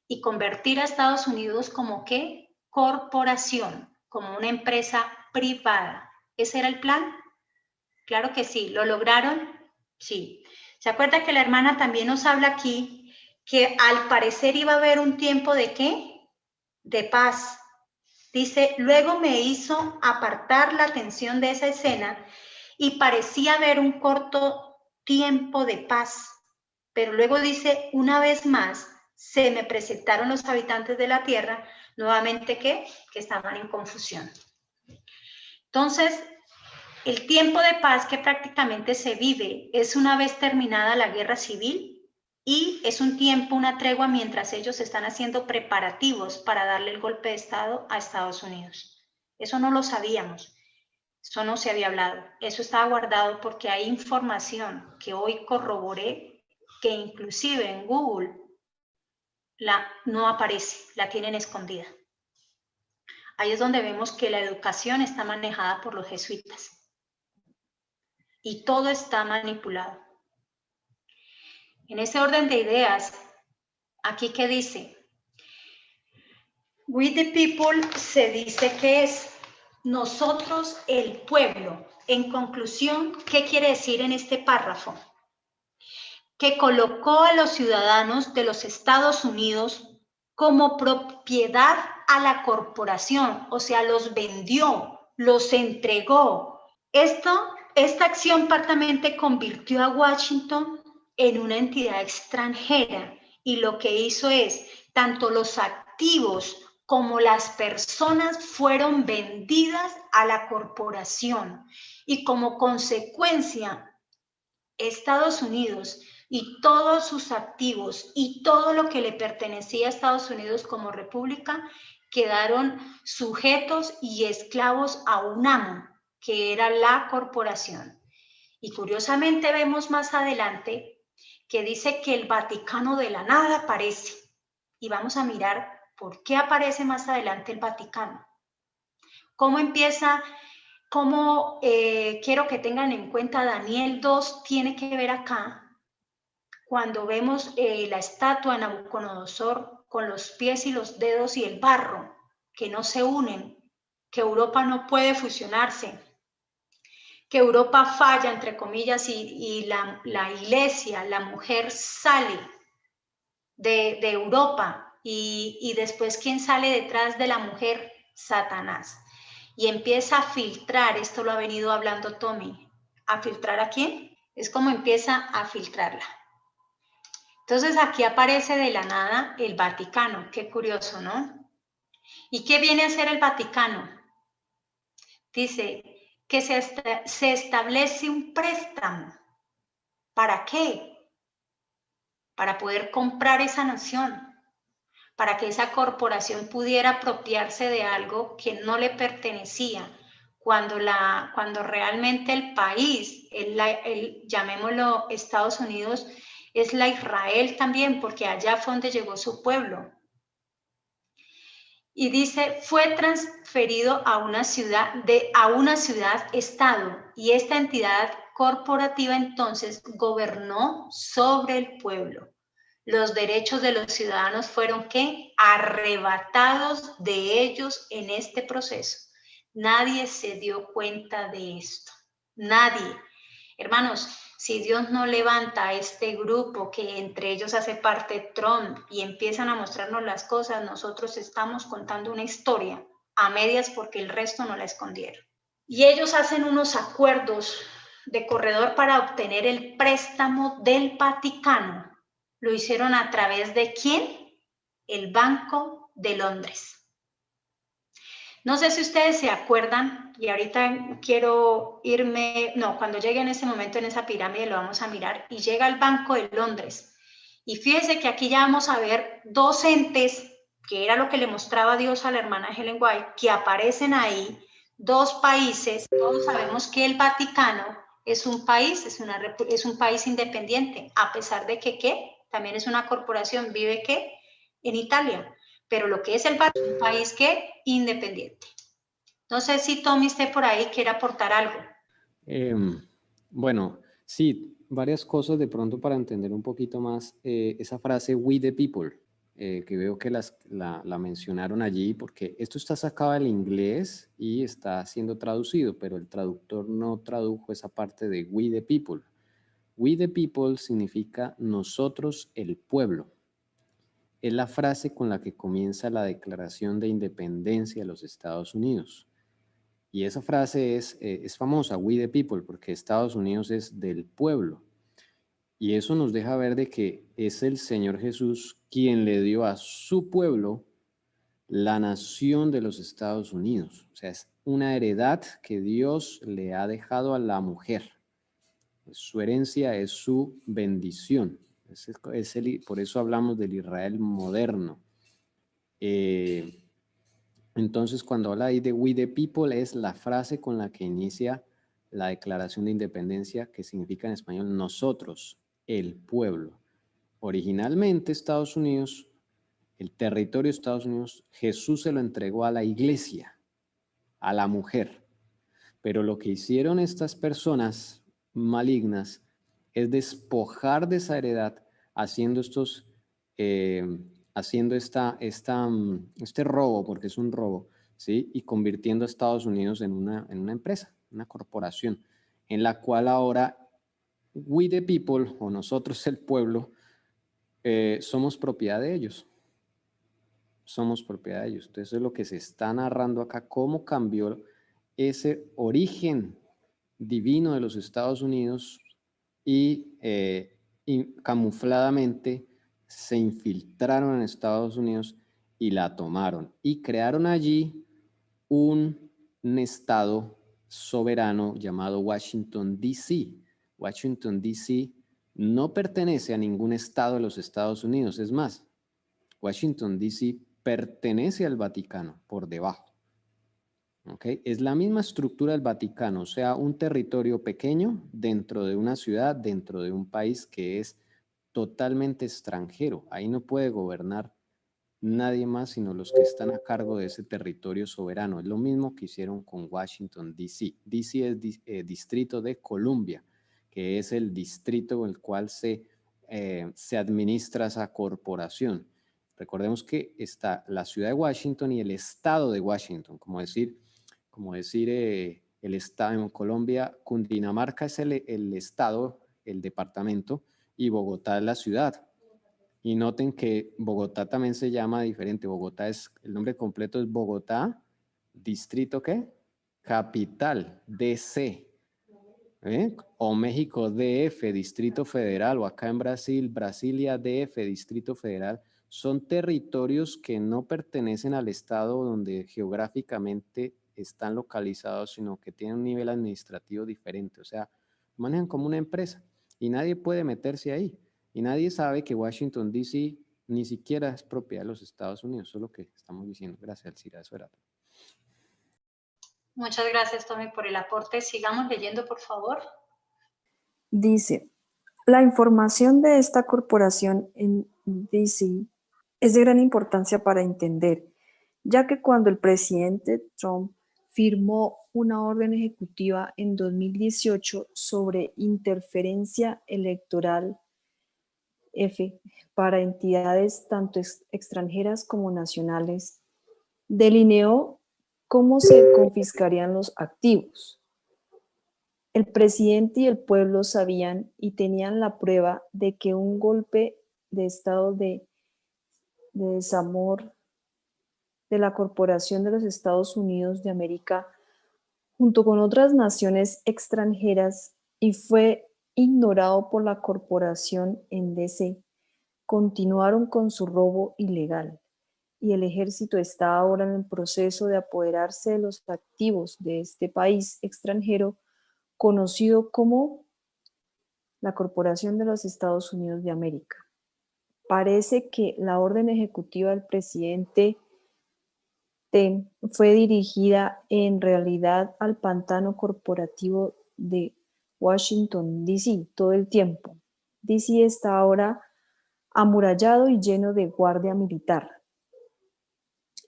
y convertir a Estados Unidos como ¿qué? Corporación, como una empresa privada. ¿Ese era el plan? Claro que sí. ¿Lo lograron? Sí. ¿Se acuerda que la hermana también nos habla aquí que al parecer iba a haber un tiempo de qué? De paz. Dice, luego me hizo apartar la atención de esa escena y parecía haber un corto tiempo de paz. Pero luego dice, una vez más, se me presentaron los habitantes de la tierra, nuevamente que estaban en confusión. Entonces, el tiempo de paz que prácticamente se vive es una vez terminada la guerra civil y es un tiempo, una tregua mientras ellos están haciendo preparativos para darle el golpe de Estado a Estados Unidos. Eso no lo sabíamos, eso no se había hablado, eso estaba guardado porque hay información que hoy corroboré que inclusive en Google no aparece, la tienen escondida. Ahí es donde vemos que la educación está manejada por los jesuitas y todo está manipulado. En ese orden de ideas, aquí que dice, we the people se dice que es nosotros el pueblo. En conclusión, ¿qué quiere decir en este párrafo? Que colocó a los ciudadanos de los Estados Unidos como propiedad a la corporación, o sea, los vendió, los entregó. Esta acción partamente convirtió a Washington en una entidad extranjera y lo que hizo es, tanto los activos como las personas fueron vendidas a la corporación y como consecuencia, Estados Unidos y todos sus activos y todo lo que le pertenecía a Estados Unidos como república quedaron sujetos y esclavos a un amo, que era la corporación. Y curiosamente vemos más adelante que dice que el Vaticano de la nada aparece. Y vamos a mirar por qué aparece más adelante el Vaticano. ¿Cómo empieza? Quiero que tengan en cuenta Daniel 2 tiene que ver acá cuando vemos la estatua de Nabucodonosor con los pies y los dedos y el barro que no se unen, que Europa no puede fusionarse, que Europa falla, entre comillas, y la iglesia, la mujer sale de Europa y después ¿quién sale detrás de la mujer? Satanás. Y empieza a filtrar, esto lo ha venido hablando Tommy, ¿a filtrar a quién? Es como empieza a filtrarla. Entonces aquí aparece de la nada el Vaticano, qué curioso, ¿no? ¿Y qué viene a hacer el Vaticano? Dice que se establece un préstamo. ¿Para qué? Para poder comprar esa nación, para que esa corporación pudiera apropiarse de algo que no le pertenecía, cuando realmente el país, llamémoslo Estados Unidos, es la Israel también, porque allá fue donde llegó su pueblo. Y dice, fue transferido a una ciudad-estado, y esta entidad corporativa entonces gobernó sobre el pueblo. Los derechos de los ciudadanos fueron, ¿qué? Arrebatados de ellos en este proceso. Nadie se dio cuenta de esto. Nadie. Hermanos, si Dios no levanta a este grupo que entre ellos hace parte Trump y empiezan a mostrarnos las cosas, nosotros estamos contando una historia a medias porque el resto no la escondieron. Y ellos hacen unos acuerdos de corredor para obtener el préstamo del Vaticano. Lo hicieron a través de ¿quién? El Banco de Londres. No sé si ustedes se acuerdan, y ahorita quiero irme, cuando llegue en ese momento en esa pirámide lo vamos a mirar, y llega al Banco de Londres. Y fíjense que aquí ya vamos a ver dos entes, que era lo que le mostraba Dios a la hermana Ellen White, que aparecen ahí, dos países. Todos sabemos que el Vaticano es un país, es un país independiente, a pesar de que, ¿qué? También es una corporación, vive, ¿qué? En Italia. Pero lo que es el Vaticano es un país que independiente. No sé si Tommy esté por ahí, quiere aportar algo. Bueno, sí, varias cosas de pronto para entender un poquito más esa frase "we the people", que veo que la mencionaron allí, porque esto está sacado del inglés y está siendo traducido, pero el traductor no tradujo esa parte de "we the people". "We the people" significa nosotros el pueblo. Es la frase con la que comienza la Declaración de Independencia de los Estados Unidos. Y esa frase es famosa, "we the people", porque Estados Unidos es del pueblo. Y eso nos deja ver de que es el Señor Jesús quien le dio a su pueblo la nación de los Estados Unidos. O sea, es una heredad que Dios le ha dejado a la mujer. Su herencia es su bendición. Por eso hablamos del Israel moderno. Entonces, cuando habla ahí de "we the people", es la frase con la que inicia la Declaración de Independencia, que significa en español nosotros, el pueblo. Originalmente Estados Unidos, el territorio de Estados Unidos, Jesús se lo entregó a la iglesia, a la mujer. Pero lo que hicieron estas personas malignas es despojar de esa heredad haciendo este robo, porque es un robo, ¿sí? Y convirtiendo a Estados Unidos en una empresa, una corporación, en la cual ahora "we the people", o nosotros el pueblo, somos propiedad de ellos. Somos propiedad de ellos. Entonces es lo que se está narrando acá, cómo cambió ese origen divino de los Estados Unidos y camufladamente se infiltraron en Estados Unidos y la tomaron y crearon allí un estado soberano llamado Washington, D.C. Washington, D.C. no pertenece a ningún estado de los Estados Unidos, es más, Washington, D.C. pertenece al Vaticano por debajo. ¿Okay? Es la misma estructura del Vaticano, o sea, un territorio pequeño dentro de una ciudad, dentro de un país que es totalmente extranjero. Ahí no puede gobernar nadie más sino los que están a cargo de ese territorio soberano. Es lo mismo que hicieron con Washington, D.C. D.C. es Distrito de Columbia, que es el distrito en el cual se administra esa corporación. Recordemos que está la ciudad de Washington y el estado de Washington, como decir el estado en Colombia. Cundinamarca es el estado, el departamento, y Bogotá es la ciudad. Y noten que Bogotá también se llama diferente. Bogotá el nombre completo es Bogotá, distrito ¿qué? Capital, DC. O México, DF, Distrito Federal, o acá en Brasil, Brasilia, DF, Distrito Federal. Son territorios que no pertenecen al estado donde geográficamente están localizados, sino que tienen un nivel administrativo diferente. O sea, manejan como una empresa y nadie puede meterse ahí. Y nadie sabe que Washington, D.C. ni siquiera es propiedad de los Estados Unidos. Eso es lo que estamos diciendo. Gracias, Alcira. Eso era todo. Muchas gracias, Tommy, por el aporte. Sigamos leyendo, por favor. Dice, la información de esta corporación en DC es de gran importancia para entender, ya que cuando el presidente Trump firmó una orden ejecutiva en 2018 sobre interferencia electoral para entidades tanto extranjeras como nacionales, delineó cómo se confiscarían los activos. El presidente y el pueblo sabían y tenían la prueba de que un golpe de estado de desamor de la Corporación de los Estados Unidos de América junto con otras naciones extranjeras y fue ignorado por la corporación en DC, continuaron con su robo ilegal y el ejército está ahora en el proceso de apoderarse de los activos de este país extranjero conocido como la Corporación de los Estados Unidos de América. Parece que la orden ejecutiva del presidente fue dirigida en realidad al pantano corporativo de Washington, D.C. todo el tiempo. D.C. está ahora amurallado y lleno de guardia militar.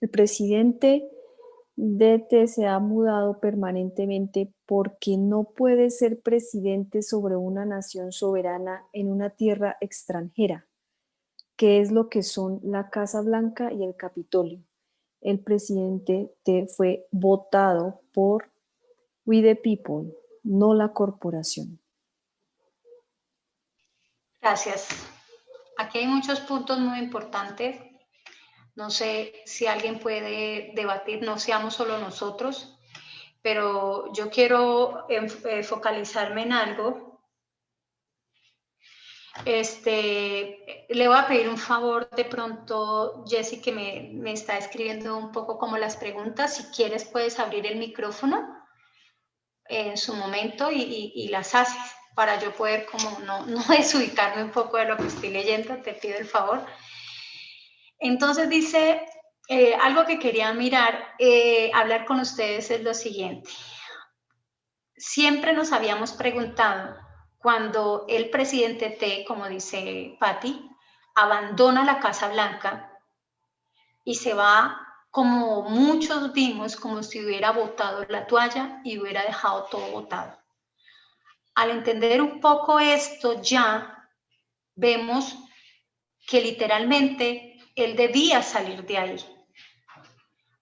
El presidente DT se ha mudado permanentemente porque no puede ser presidente sobre una nación soberana en una tierra extranjera, que es lo que son la Casa Blanca y el Capitolio. El presidente T fue votado por We the People, no la corporación. Gracias. Aquí hay muchos puntos muy importantes. No sé si alguien puede debatir, no seamos solo nosotros, pero yo quiero focalizarme en algo. Le voy a pedir un favor de pronto, Jessy, que me está escribiendo un poco como las preguntas. Si quieres, puedes abrir el micrófono en su momento y las haces para yo poder como no desubicarme un poco de lo que estoy leyendo. Te pido el favor. Entonces dice, algo que quería hablar con ustedes es lo siguiente. Siempre nos habíamos preguntado, cuando el presidente T, como dice Patty, abandona la Casa Blanca y se va, como muchos vimos, como si hubiera botado la toalla y hubiera dejado todo botado. Al entender un poco esto ya vemos que literalmente él debía salir de ahí,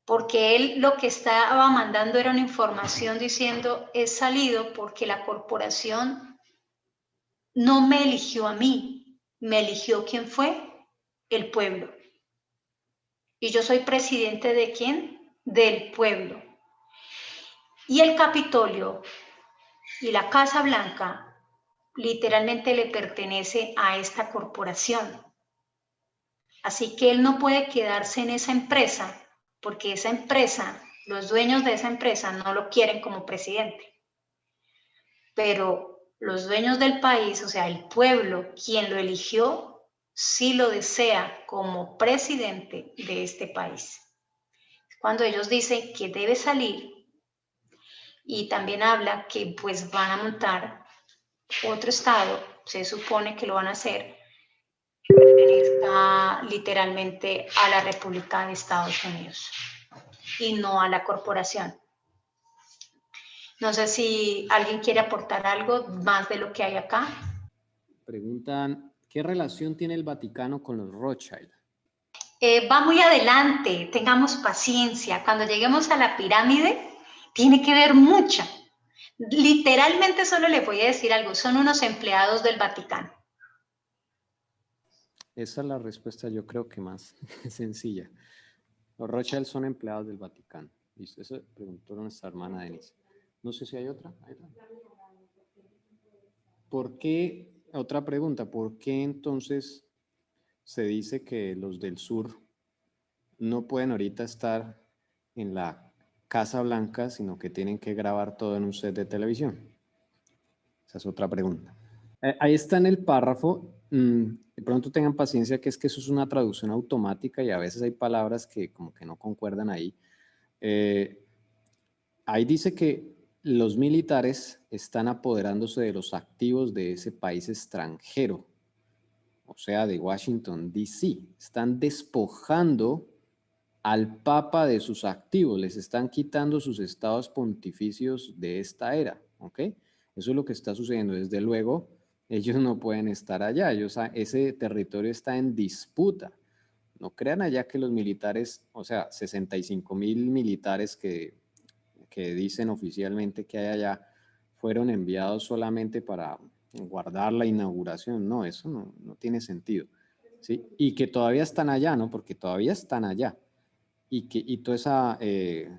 porque él lo que estaba mandando era una información diciendo, he salido porque la corporación no me eligió a mí, me eligió ¿quién fue? El pueblo. Y yo soy presidente ¿de quién? Del pueblo. Y el Capitolio y la Casa Blanca literalmente le pertenece a esta corporación. Así que él no puede quedarse en esa empresa porque esa empresa, los dueños de esa empresa no lo quieren como presidente. Pero los dueños del país, o sea, el pueblo, quien lo eligió, sí lo desea como presidente de este país. Cuando ellos dicen que debe salir, y también habla que pues van a montar otro estado, se supone que lo van a hacer, pertenezca literalmente a la República de Estados Unidos y no a la corporación. No sé si alguien quiere aportar algo más de lo que hay acá. Preguntan, ¿qué relación tiene el Vaticano con los Rothschild? Va muy adelante, tengamos paciencia. Cuando lleguemos a la pirámide, tiene que ver mucha. Literalmente solo le voy a decir algo, son unos empleados del Vaticano. Esa es la respuesta, yo creo que más sencilla. Los Rothschild son empleados del Vaticano. Listo, eso preguntó nuestra hermana Denise. No sé si hay otra. ¿Por qué? Otra pregunta, ¿por qué entonces se dice que los del sur no pueden ahorita estar en la Casa Blanca, sino que tienen que grabar todo en un set de televisión? Esa es otra pregunta. Ahí está en el párrafo. De pronto tengan paciencia, que es que eso es una traducción automática y a veces hay palabras que como que no concuerdan ahí. Ahí dice que los militares están apoderándose de los activos de ese país extranjero, o sea, de Washington, D.C. Están despojando al Papa de sus activos, les están quitando sus estados pontificios de esta era, ¿ok? Eso es lo que está sucediendo. Desde luego, ellos no pueden estar allá, ese territorio está en disputa. No crean allá que los militares, o sea, 65,000 militares que dicen oficialmente que hay allá, fueron enviados solamente para guardar la inauguración. No, eso no tiene sentido, ¿sí? Y que todavía están allá, ¿no? Porque todavía están allá. Y todas esas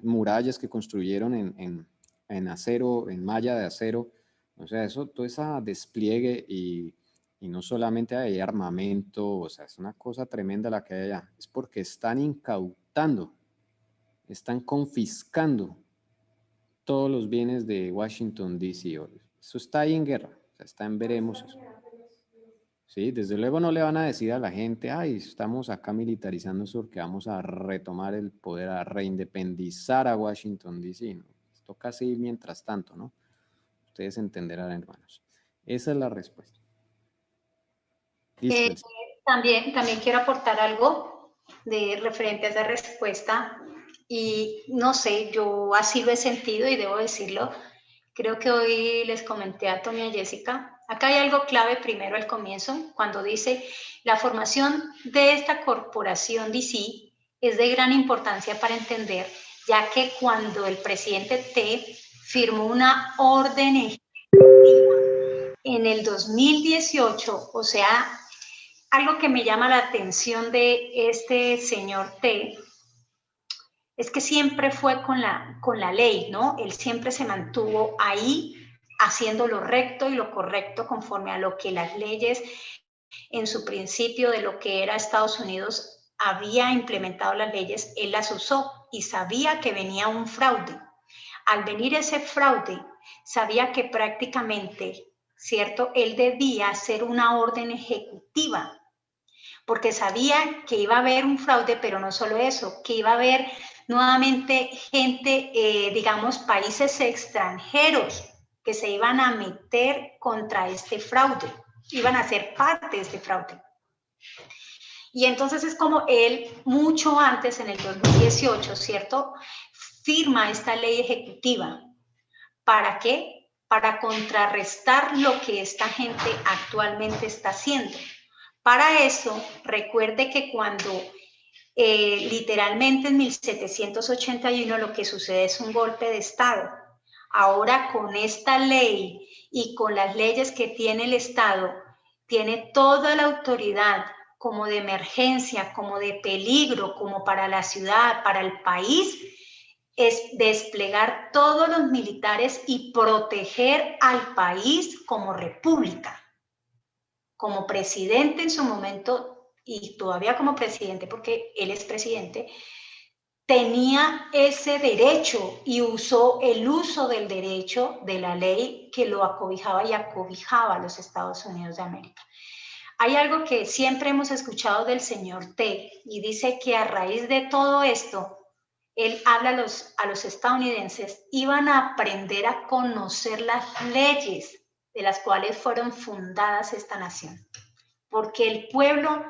murallas que construyeron en acero, en malla de acero, o sea, eso, todo ese despliegue y no solamente hay armamento, o sea, es una cosa tremenda la que hay allá. Es porque están incautando, están confiscando todos los bienes de Washington, D.C. Eso está ahí en guerra, o sea, está en veremos eso. Sí, desde luego no le van a decir a la gente, ay, estamos acá militarizando eso porque vamos a retomar el poder, a reindependizar a Washington, D.C. ¿no? Esto casi mientras tanto, ¿no? Ustedes entenderán, hermanos. Esa es la respuesta. También quiero aportar algo de referente a esa respuesta. Y no sé, yo así lo he sentido y debo decirlo. Creo que hoy les comenté a Tommy y a Jessica. Acá hay algo clave primero al comienzo, cuando dice, la formación de esta corporación DC es de gran importancia para entender, ya que cuando el presidente T firmó una orden ejecutiva en el 2018, o sea, algo que me llama la atención de este señor T, es que siempre fue con la ley, ¿no? Él siempre se mantuvo ahí haciendo lo recto y lo correcto conforme a lo que las leyes en su principio de lo que era Estados Unidos había implementado las leyes, él las usó y sabía que venía un fraude. Al venir ese fraude, sabía que prácticamente, ¿cierto? Él debía hacer una orden ejecutiva porque sabía que iba a haber un fraude, pero no solo eso, que iba a haber nuevamente gente, digamos, países extranjeros que se iban a meter contra este fraude, iban a ser parte de este fraude. Y entonces es como él, mucho antes, en el 2018, ¿cierto?, firma esta ley ejecutiva. ¿Para qué? Para contrarrestar lo que esta gente actualmente está haciendo. Para eso, recuerde que cuando literalmente en 1781 lo que sucede es un golpe de Estado. Ahora con esta ley y con las leyes que tiene el Estado, tiene toda la autoridad como de emergencia, como de peligro, como para la ciudad, para el país, es desplegar todos los militares y proteger al país como república. Como presidente en su momento, y todavía como presidente, porque él es presidente, tenía ese derecho y usó el uso del derecho de la ley que lo acobijaba y acobijaba a los Estados Unidos de América. Hay algo que siempre hemos escuchado del señor T y dice que a raíz de todo esto, él habla a los estadounidenses, iban a aprender a conocer las leyes de las cuales fueron fundadas esta nación. Porque el pueblo,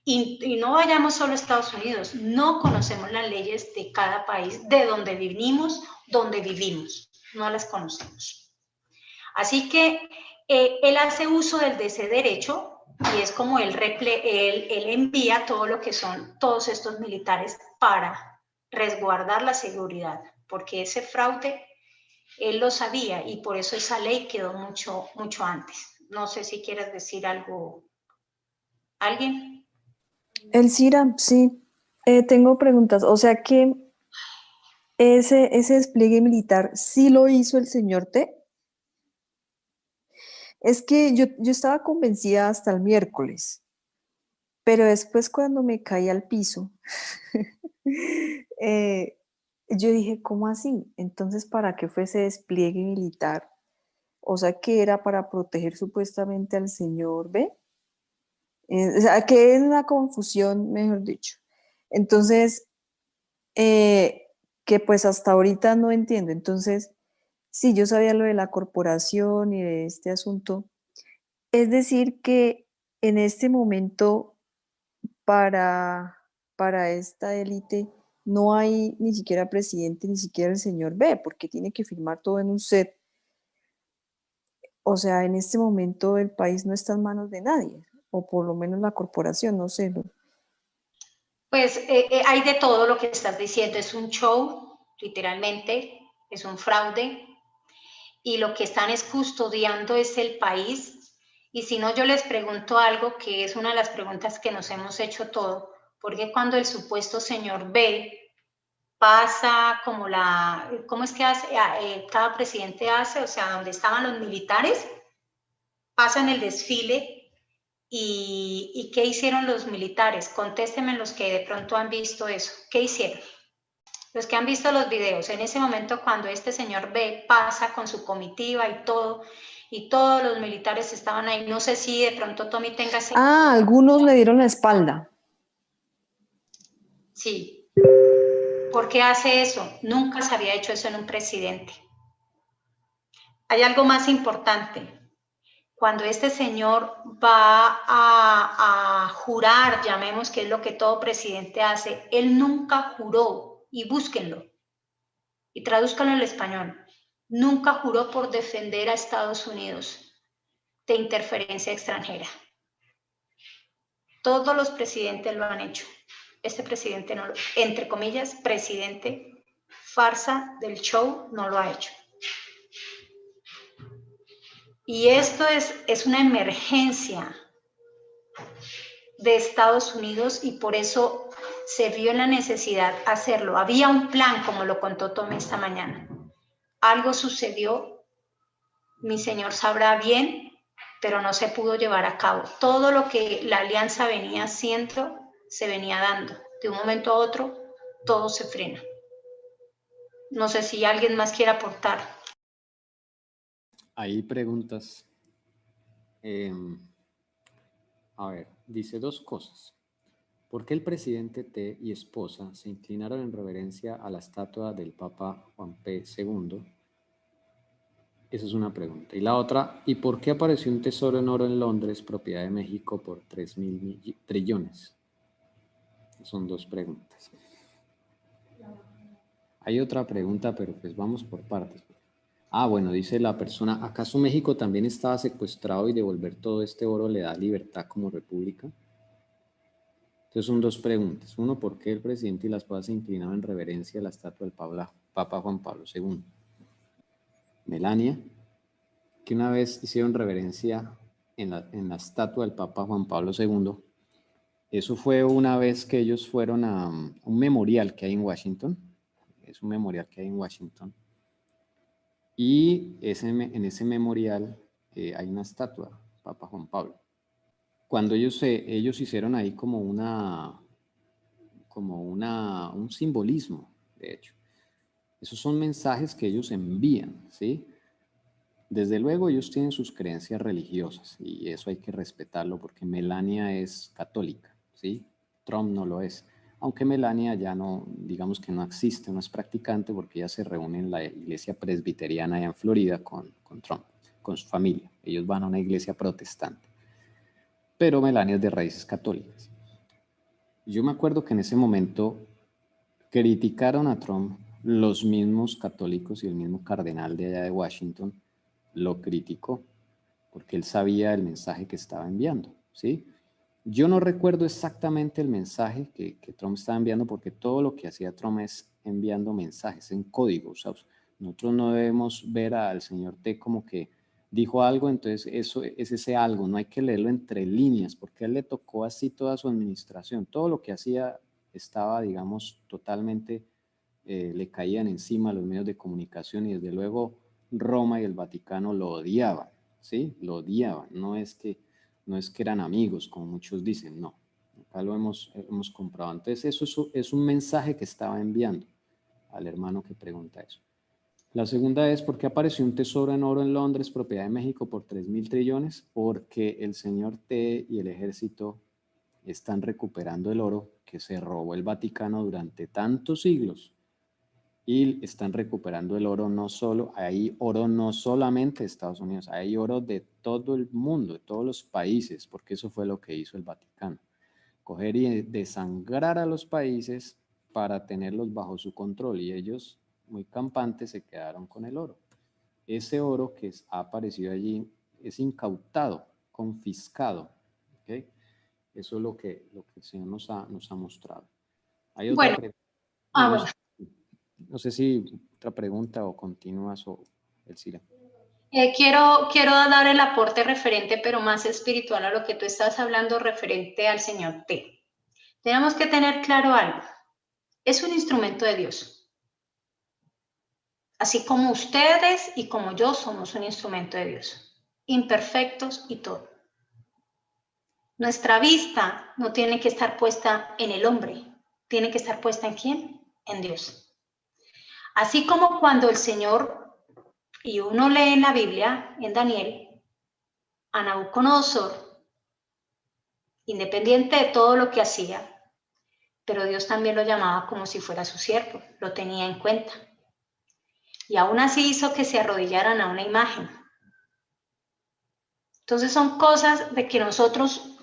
y no vayamos solo a Estados Unidos, no conocemos las leyes de cada país, de donde vivimos, no las conocemos. Así que él hace uso de ese derecho y es como él envía todo lo que son todos estos militares para resguardar la seguridad, porque ese fraude él lo sabía y por eso esa ley quedó mucho, mucho antes. No sé si quieres decir algo. ¿Alguien? Elcira, sí, tengo preguntas. O sea que ese despliegue militar sí lo hizo el señor T. Es que yo estaba convencida hasta el miércoles, pero después cuando me caí al piso, yo dije, ¿cómo así? Entonces, ¿para qué fue ese despliegue militar? O sea, que era para proteger supuestamente al señor B. O sea, que es una confusión, mejor dicho. Entonces, que pues hasta ahorita no entiendo. Entonces, sí, yo sabía lo de la corporación y de este asunto. Es decir, que en este momento para esta élite no hay ni siquiera presidente, ni siquiera el señor B, porque tiene que firmar todo en un set. O sea, en este momento el país no está en manos de nadie, o por lo menos la corporación, no sé. Pues hay de todo lo que estás diciendo, es un show, literalmente, es un fraude, y lo que están es custodiando es el país. Y si no, yo les pregunto algo que es una de las preguntas que nos hemos hecho todo, porque cuando el supuesto señor B pasa como ¿cómo es que hace? Cada presidente hace, o sea, donde estaban los militares, pasan el desfile. ¿Y qué hicieron los militares? Contéstenme los que de pronto han visto eso. ¿Qué hicieron? Los que han visto los videos, en ese momento cuando este señor B pasa con su comitiva y todos los militares estaban ahí, no sé si de pronto Tommy tenga ese... Ah, algunos le dieron la espalda. Sí. ¿Por qué hace eso? Nunca se había hecho eso en un presidente. Hay algo más importante. Cuando este señor va a jurar, llamemos que es lo que todo presidente hace, él nunca juró y búsquenlo y tradúzcanlo al español. Nunca juró por defender a Estados Unidos de interferencia extranjera. Todos los presidentes lo han hecho. Este presidente, no lo, entre comillas, presidente farsa del show, no lo ha hecho. Y esto es una emergencia de Estados Unidos y por eso se vio en la necesidad de hacerlo. Había un plan, como lo contó Tommy esta mañana. Algo sucedió, mi señor sabrá bien, pero no se pudo llevar a cabo. Todo lo que la alianza venía haciendo se venía dando. De un momento a otro, todo se frena. No sé si alguien más quiere aportar. Hay preguntas. A ver, dice dos cosas. ¿Por qué el presidente T y esposa se inclinaron en reverencia a la estatua del Papa Juan P. II? Esa es una pregunta. Y la otra, ¿y por qué apareció un tesoro en oro en Londres, propiedad de México, por 3.000 trillones? Son dos preguntas. Hay otra pregunta, pero pues vamos por partes. Ah, bueno, dice la persona, ¿acaso México también estaba secuestrado y devolver todo este oro le da libertad como república? Entonces son dos preguntas. Uno, ¿por qué el presidente y la esposa se inclinaban en reverencia a la estatua del Papa Juan Pablo II? Melania, que una vez hicieron reverencia en la estatua del Papa Juan Pablo II. Eso fue una vez que ellos fueron a un memorial que hay en Washington. Es un memorial que hay en Washington. Y en ese memorial hay una estatua, Papa Juan Pablo. Cuando ellos hicieron ahí como un simbolismo, de hecho. Esos son mensajes que ellos envían, ¿sí? Desde luego ellos tienen sus creencias religiosas y eso hay que respetarlo porque Melania es católica, ¿sí? Trump no lo es. Aunque Melania ya no, digamos que no existe, no es practicante porque ella se reúne en la iglesia presbiteriana allá en Florida con Trump, con su familia. Ellos van a una iglesia protestante. Pero Melania es de raíces católicas. Yo me acuerdo que en ese momento criticaron a Trump los mismos católicos y el mismo cardenal de allá de Washington lo criticó porque él sabía el mensaje que estaba enviando, ¿sí? Yo no recuerdo exactamente el mensaje que Trump estaba enviando porque todo lo que hacía Trump es enviando mensajes en código. O sea, nosotros no debemos ver al señor T como que dijo algo, entonces eso es ese algo, no hay que leerlo entre líneas porque a él le tocó así toda su administración. Todo lo que hacía estaba, digamos, totalmente, le caían encima los medios de comunicación y desde luego Roma y el Vaticano lo odiaban, ¿sí? Lo odiaban, no es que eran amigos, como muchos dicen, no. Acá lo hemos comprobado. Entonces, eso es un mensaje que estaba enviando al hermano que pregunta eso. La segunda es, ¿por qué apareció un tesoro en oro en Londres, propiedad de México, por 3.000 trillones? Porque el señor T y el ejército están recuperando el oro que se robó el Vaticano durante tantos siglos. Y están recuperando el oro hay oro no solamente de Estados Unidos, hay oro de todo el mundo, de todos los países, porque eso fue lo que hizo el Vaticano. Coger y desangrar a los países para tenerlos bajo su control y ellos, muy campantes, se quedaron con el oro. Ese oro que ha aparecido allí es incautado, confiscado, ¿okay? Eso es lo que el Señor nos ha mostrado. Hay otra pregunta. Bueno. No sé si otra pregunta o continúas o Elcira. Quiero dar el aporte referente, pero más espiritual a lo que tú estás hablando referente al señor T. Tenemos que tener claro algo. Es un instrumento de Dios. Así como ustedes y como yo somos un instrumento de Dios. Imperfectos y todo. Nuestra vista no tiene que estar puesta en el hombre. Tiene que estar puesta ¿en quién? En Dios. Así como cuando el Señor, y uno lee en la Biblia, en Daniel, a Nabucodonosor, independiente de todo lo que hacía, pero Dios también lo llamaba como si fuera su siervo, lo tenía en cuenta. Y aún así hizo que se arrodillaran a una imagen. Entonces son cosas de que nosotros,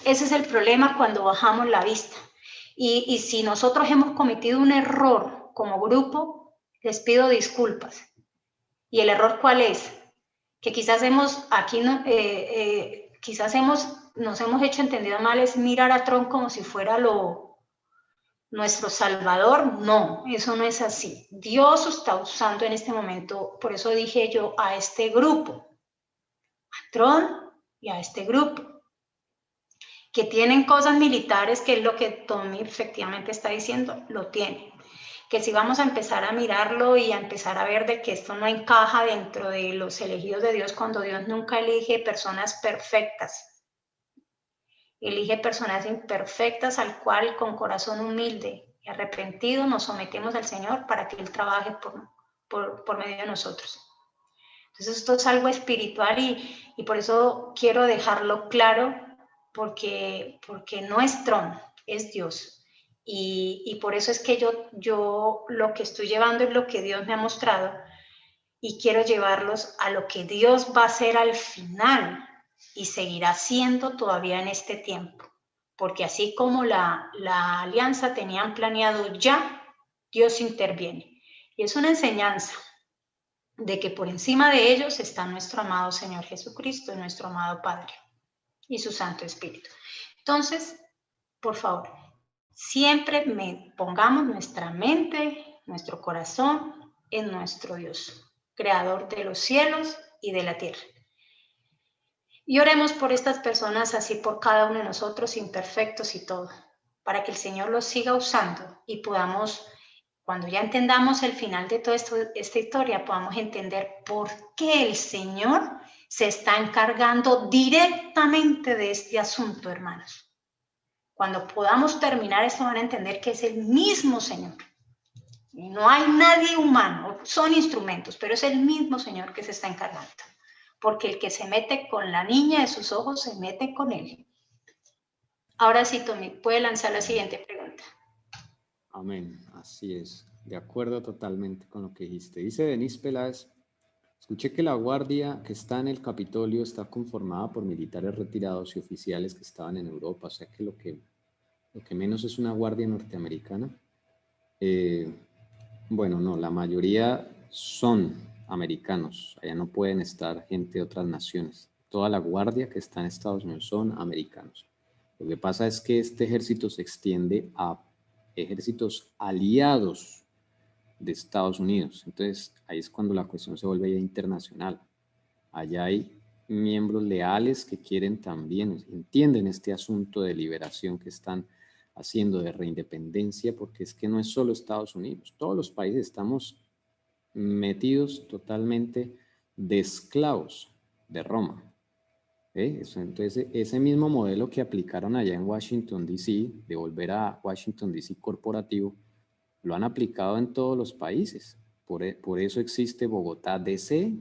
ese es el problema cuando bajamos la vista. Y si nosotros hemos cometido un error como grupo, les pido disculpas. ¿Y el error cuál es? Que quizás nos hemos hecho entendido mal, es mirar a Trump como si fuera nuestro salvador. No, eso no es así. Dios está usando en este momento, por eso dije yo, a este grupo, a Trump y a este grupo, que tienen cosas militares, que es lo que Tommy efectivamente está diciendo, lo tienen. Que si vamos a empezar a mirarlo y a empezar a ver de que esto no encaja dentro de los elegidos de Dios, cuando Dios nunca elige personas perfectas. Elige personas imperfectas al cual con corazón humilde y arrepentido nos sometemos al Señor para que Él trabaje por medio de nosotros. Entonces esto es algo espiritual y por eso quiero dejarlo claro, porque no es Trump, es Dios. Y por eso es que yo lo que estoy llevando es lo que Dios me ha mostrado y quiero llevarlos a lo que Dios va a hacer al final y seguirá haciendo todavía en este tiempo. Porque así como la alianza tenían planeado ya, Dios interviene. Y es una enseñanza de que por encima de ellos está nuestro amado Señor Jesucristo, nuestro amado Padre y su Santo Espíritu. Entonces, por favor, siempre pongamos nuestra mente, nuestro corazón en nuestro Dios, creador de los cielos y de la tierra. Y oremos por estas personas, así por cada uno de nosotros, imperfectos y todo, para que el Señor los siga usando y podamos, cuando ya entendamos el final de toda esta historia, podamos entender por qué el Señor se está encargando directamente de este asunto, hermanos. Cuando podamos terminar esto van a entender que es el mismo Señor. Y no hay nadie humano, son instrumentos, pero es el mismo Señor que se está encargando. Porque el que se mete con la niña de sus ojos se mete con él. Ahora sí, Tommy, puede lanzar la siguiente pregunta. Amén, así es. De acuerdo totalmente con lo que dijiste. Dice Denise Peláez, escuché que la guardia que está en el Capitolio está conformada por militares retirados y oficiales que estaban en Europa, o sea que lo que menos es una guardia norteamericana. Bueno, no, la mayoría son americanos, allá no pueden estar gente de otras naciones. Toda la guardia que está en Estados Unidos son americanos. Lo que pasa es que este ejército se extiende a ejércitos aliados de Estados Unidos. Entonces, ahí es cuando la cuestión se vuelve ya internacional. Allá hay miembros leales que quieren también, entienden este asunto de liberación que están haciendo, de reindependencia, porque es que no es solo Estados Unidos, todos los países estamos metidos totalmente de esclavos de Roma. Entonces, ese mismo modelo que aplicaron allá en Washington, D.C., de volver a Washington, D.C. corporativo, lo han aplicado en todos los países. Por eso existe Bogotá, D.C.,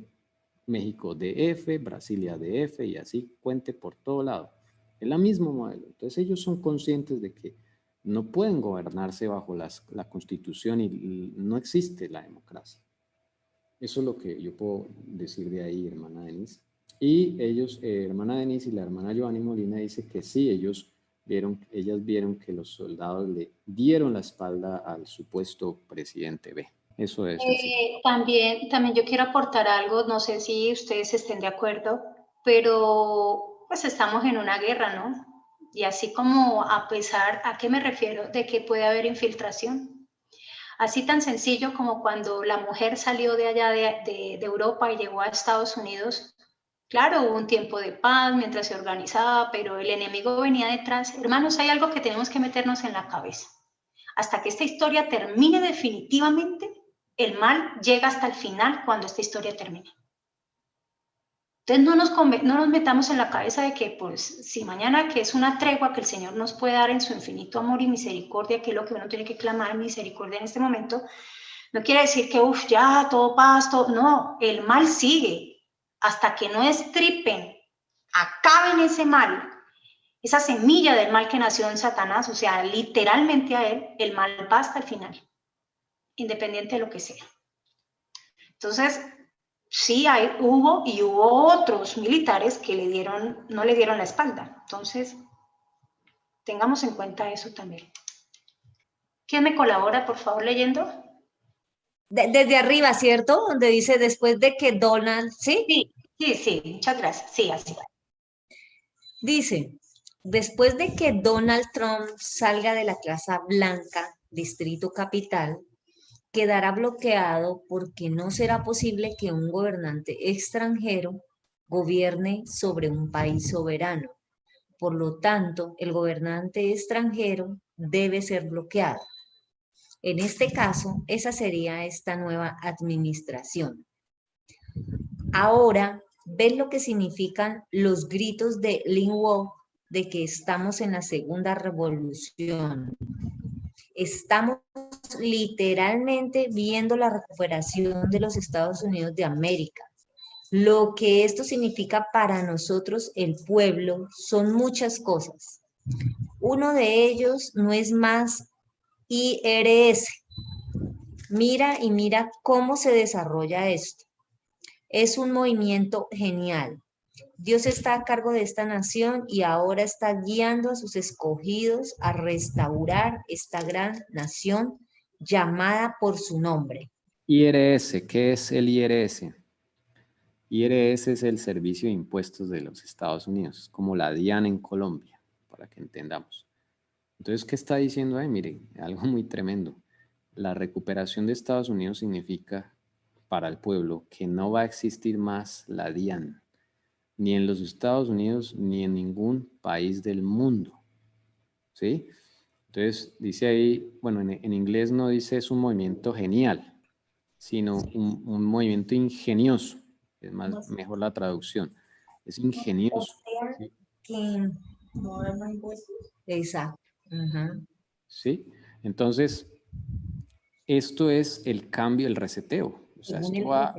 México, DF, Brasilia, DF, y así cuente por todo lado. Es el mismo modelo. Entonces, ellos son conscientes de que no pueden gobernarse bajo la Constitución y no existe la democracia. Eso es lo que yo puedo decir de ahí, hermana Denise. Y ellos, hermana Denise y la hermana Giovanni Molina dice que sí, ellas vieron que los soldados le dieron la espalda al supuesto presidente B. Eso es. También yo quiero aportar algo, no sé si ustedes estén de acuerdo, pero pues estamos en una guerra, ¿no? Y así como ¿a qué me refiero? De que puede haber infiltración. Así tan sencillo como cuando la mujer salió de allá de Europa y llegó a Estados Unidos. Claro, hubo un tiempo de paz mientras se organizaba, pero el enemigo venía detrás. Hermanos, hay algo que tenemos que meternos en la cabeza. Hasta que esta historia termine definitivamente, el mal llega hasta el final cuando esta historia termine. Entonces no nos metamos en la cabeza de que pues si mañana que es una tregua que el Señor nos puede dar en su infinito amor y misericordia, que es lo que uno tiene que clamar, misericordia en este momento, no quiere decir que ya todo paz, todo, no, el mal sigue hasta que no estripen, acaben ese mal, esa semilla del mal que nació en Satanás, o sea, literalmente a él, el mal va hasta el final, independiente de lo que sea. Entonces, sí, hubo otros militares que no le dieron la espalda. Entonces, tengamos en cuenta eso también. ¿Quién me colabora, por favor, leyendo? Desde arriba, ¿cierto? Donde dice después de que Donald, ¿sí? Sí, muchas gracias. Sí, así. Dice, después de que Donald Trump salga de la Casa Blanca, Distrito Capital, quedará bloqueado porque no será posible que un gobernante extranjero gobierne sobre un país soberano. Por lo tanto, el gobernante extranjero debe ser bloqueado. En este caso, esa sería esta nueva administración. Ahora, ¿ven lo que significan los gritos de Lin Wo de que estamos en la segunda revolución? Estamos literalmente viendo la recuperación de los Estados Unidos de América. Lo que esto significa para nosotros, el pueblo, son muchas cosas. Uno de ellos no es más IRS. Mira y mira cómo se desarrolla esto. Es un movimiento genial. Dios está a cargo de esta nación y ahora está guiando a sus escogidos a restaurar esta gran nación llamada por su nombre. IRS, ¿qué es el IRS? IRS es el Servicio de Impuestos de los Estados Unidos, como la DIAN en Colombia, para que entendamos. Entonces, ¿qué está diciendo ahí? Mire, algo muy tremendo. La recuperación de Estados Unidos significa para el pueblo que no va a existir más la DIAN, ni en los Estados Unidos, ni en ningún país del mundo. ¿Sí? Entonces, dice ahí, bueno, en inglés no dice es un movimiento genial, sino un movimiento ingenioso. Es mejor la traducción. Es ingenioso. ¿Sí? Que no hagan impuestos. Exacto. ¿Sí? Entonces, esto es el cambio, el reseteo. O sea, esto va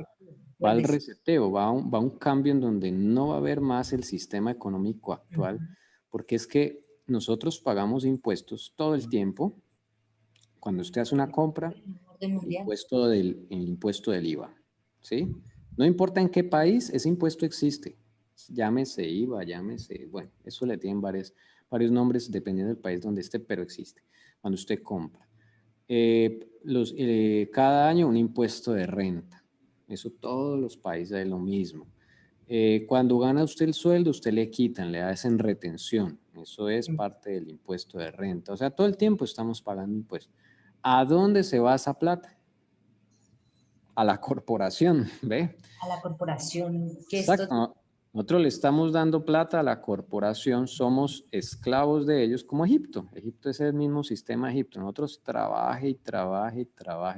al reseteo, va a un cambio en donde no va a haber más el sistema económico actual, porque es que nosotros pagamos impuestos todo el tiempo. Cuando usted hace una compra, el impuesto del IVA, ¿sí? No importa en qué país, ese impuesto existe. Llámese IVA, llámese, bueno, eso le tienen varios nombres dependiendo del país donde esté, pero existe. Cuando usted compra. Cada año un impuesto de renta. Eso todos los países es lo mismo. Cuando gana usted el sueldo, usted le quitan, le hacen retención. Eso es parte del impuesto de renta. O sea, todo el tiempo estamos pagando impuestos. ¿A dónde se va esa plata? A la corporación, ¿ve? A la corporación. Exacto. Nosotros le estamos dando plata a la corporación, somos esclavos de ellos como Egipto. Egipto es el mismo sistema de Egipto. Nosotros trabaje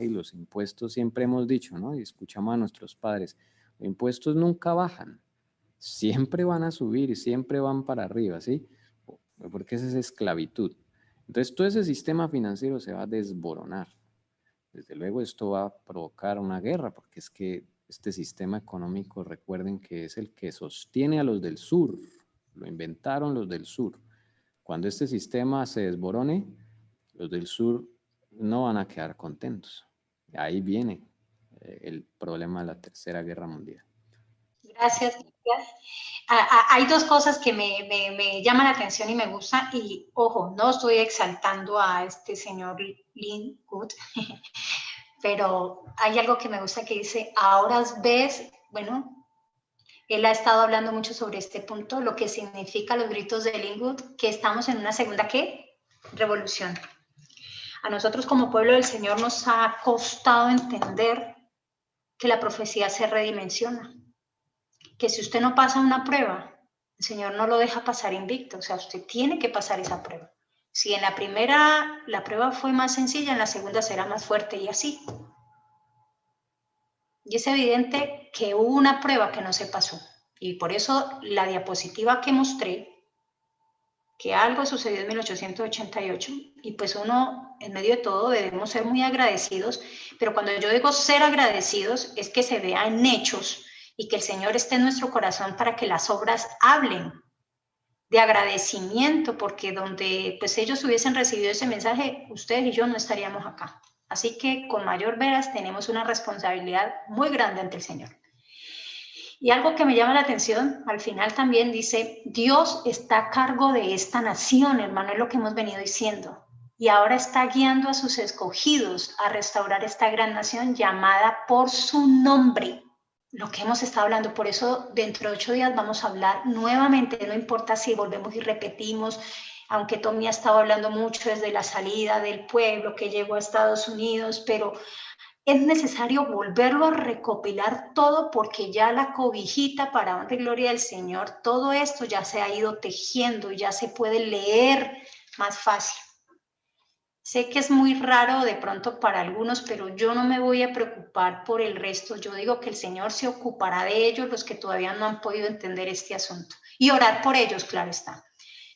y los impuestos siempre hemos dicho, ¿no? Y escuchamos a nuestros padres, los impuestos nunca bajan, siempre van a subir y siempre van para arriba, ¿sí? Porque esa es esclavitud. Entonces todo ese sistema financiero se va a desboronar. Desde luego esto va a provocar una guerra, porque es que este sistema económico, recuerden que es el que sostiene a los del sur, lo inventaron los del sur. Cuando este sistema se desborone, los del sur no van a quedar contentos. Ahí viene el problema de la Tercera Guerra Mundial. Gracias. Hay dos cosas que me llaman la atención y me gustan, y ojo, no estoy exaltando a este señor Lin Wood, pero hay algo que me gusta que dice, ahora ves, bueno, él ha estado hablando mucho sobre este punto, lo que significa los gritos de Lin Wood, que estamos en una segunda, ¿qué? Revolución. A nosotros como pueblo del Señor nos ha costado entender que la profecía se redimensiona, que si usted no pasa una prueba, el Señor no lo deja pasar invicto, o sea, usted tiene que pasar esa prueba. Si en la primera la prueba fue más sencilla, en la segunda será más fuerte y así. Y es evidente que hubo una prueba que no se pasó. Y por eso la diapositiva que mostré, que algo sucedió en 1888, y pues uno, en medio de todo, debemos ser muy agradecidos, pero cuando yo digo ser agradecidos, es que se vea en hechos y que el Señor esté en nuestro corazón para que las obras hablen de agradecimiento, porque donde pues ellos hubiesen recibido ese mensaje, ustedes y yo no estaríamos acá. Así que con mayor veras tenemos una responsabilidad muy grande ante el Señor. Y algo que me llama la atención, al final también dice, Dios está a cargo de esta nación, hermano, es lo que hemos venido diciendo. y ahora está guiando a sus escogidos a restaurar esta gran nación llamada por su nombre. Lo que hemos estado hablando, por eso dentro de 8 días vamos a hablar nuevamente, no importa si volvemos y repetimos, aunque Tommy ha estado hablando mucho desde la salida del pueblo que llegó a Estados Unidos, pero es necesario volverlo a recopilar todo porque ya la cobijita para honra y gloria del Señor, todo esto ya se ha ido tejiendo y ya se puede leer más fácil. Sé que es muy raro de pronto para algunos, pero yo no me voy a preocupar por el resto. Yo digo que el Señor se ocupará de ellos, los que todavía no han podido entender este asunto. Y orar por ellos, claro está.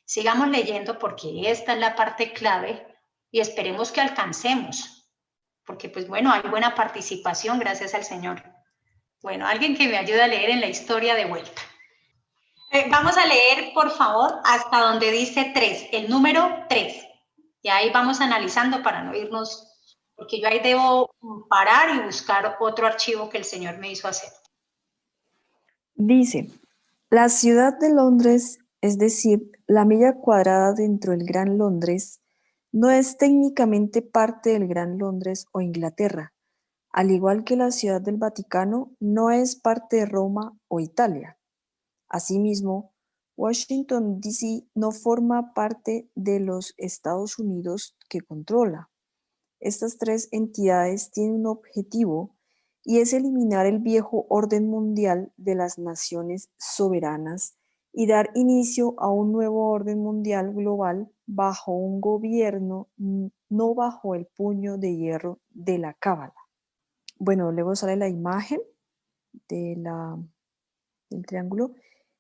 Sigamos leyendo porque esta es la parte clave y esperemos que alcancemos. Porque pues bueno, hay buena participación, gracias al Señor. Bueno, alguien que me ayude a leer en la historia de vuelta. Vamos a leer, por favor, hasta donde dice 3, el número 3. Y ahí vamos analizando para no irnos, porque yo ahí debo parar y buscar otro archivo que el Señor me hizo hacer. Dice, la ciudad de Londres, es decir, la milla cuadrada dentro del Gran Londres, no es técnicamente parte del Gran Londres o Inglaterra, al igual que la ciudad del Vaticano no es parte de Roma o Italia. Asimismo, Washington, D.C. no forma parte de los Estados Unidos que controla. Estas tres entidades tienen un objetivo y es eliminar el viejo orden mundial de las naciones soberanas y dar inicio a un nuevo orden mundial global bajo un gobierno, no bajo el puño de hierro de la Cábala. Bueno, luego sale la imagen del triángulo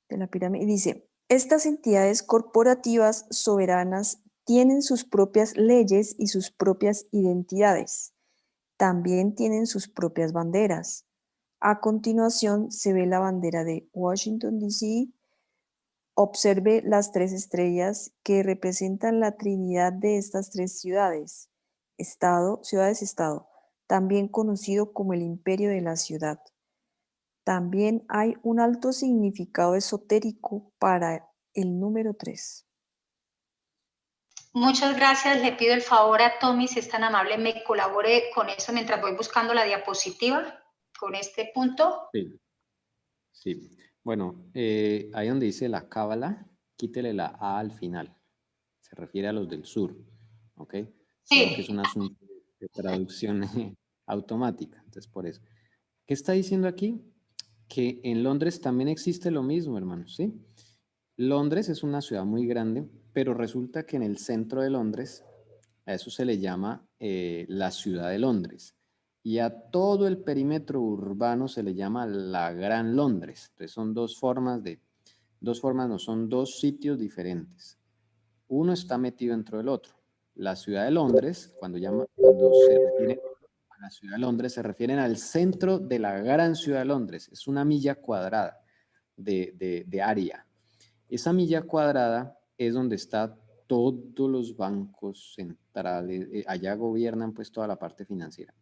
de la pirámide y dice, estas entidades corporativas soberanas tienen sus propias leyes y sus propias identidades. También tienen sus propias banderas. A continuación se ve la bandera de Washington, D.C. Observe las 3 estrellas que representan la trinidad de estas 3 ciudades. Ciudades-estado, también conocido como el imperio de la ciudad. También hay un alto significado esotérico para el número 3. Muchas gracias. Le pido el favor a Tommy, si es tan amable, me colabore con eso mientras voy buscando la diapositiva con este punto. Sí, sí. Bueno, ahí donde dice la cábala, quítele la A al final. Se refiere a los del sur, ¿ok? Solo que es un asunto de traducción automática, entonces por eso. ¿Qué está diciendo aquí? Que en Londres también existe lo mismo, hermanos, ¿sí? Londres es una ciudad muy grande, pero resulta que en el centro de Londres, a eso se le llama la ciudad de Londres. Y a todo el perímetro urbano se le llama la Gran Londres. Entonces son son dos sitios diferentes. Uno está metido dentro del otro. La ciudad de Londres, cuando se refiere a la ciudad de Londres, se refieren al centro de la gran ciudad de Londres. Es una milla cuadrada de área. Esa milla cuadrada es donde está todos los bancos centrales, allá gobiernan pues toda la parte financiera.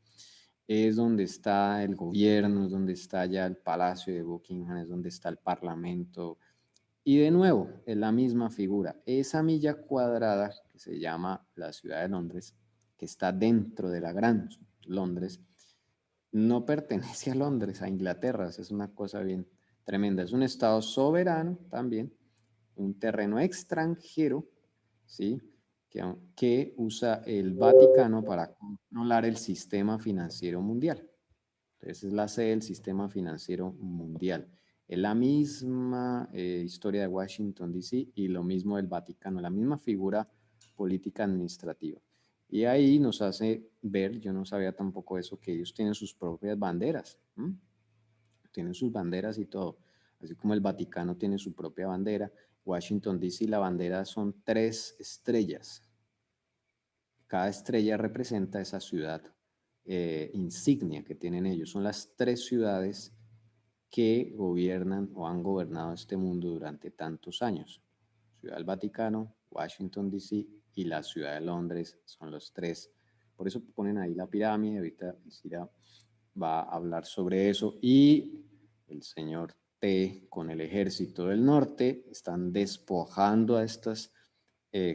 Es donde está el gobierno, es donde está ya el Palacio de Buckingham, es donde está el Parlamento. Y de nuevo, es la misma figura. Esa milla cuadrada que se llama la ciudad de Londres, que está dentro de la gran Londres, no pertenece a Londres, a Inglaterra. Es una cosa bien tremenda. Es un estado soberano también, un terreno extranjero, ¿sí? Que usa el Vaticano para controlar el sistema financiero mundial. Entonces es la sede del sistema financiero mundial. Es la misma historia de Washington, D.C. y lo mismo del Vaticano, la misma figura política administrativa. Y ahí nos hace ver, yo no sabía tampoco eso, que ellos tienen sus propias banderas. Tienen sus banderas y todo. Así como el Vaticano tiene su propia bandera, Washington, D.C., la bandera son 3 estrellas. Cada estrella representa esa ciudad insignia que tienen ellos. Son las 3 ciudades que gobiernan o han gobernado este mundo durante tantos años. Ciudad del Vaticano, Washington, D.C. y la ciudad de Londres son los 3. Por eso ponen ahí la pirámide. Ahorita Cira va a hablar sobre eso. Y el señor T con el ejército del norte están despojando a estas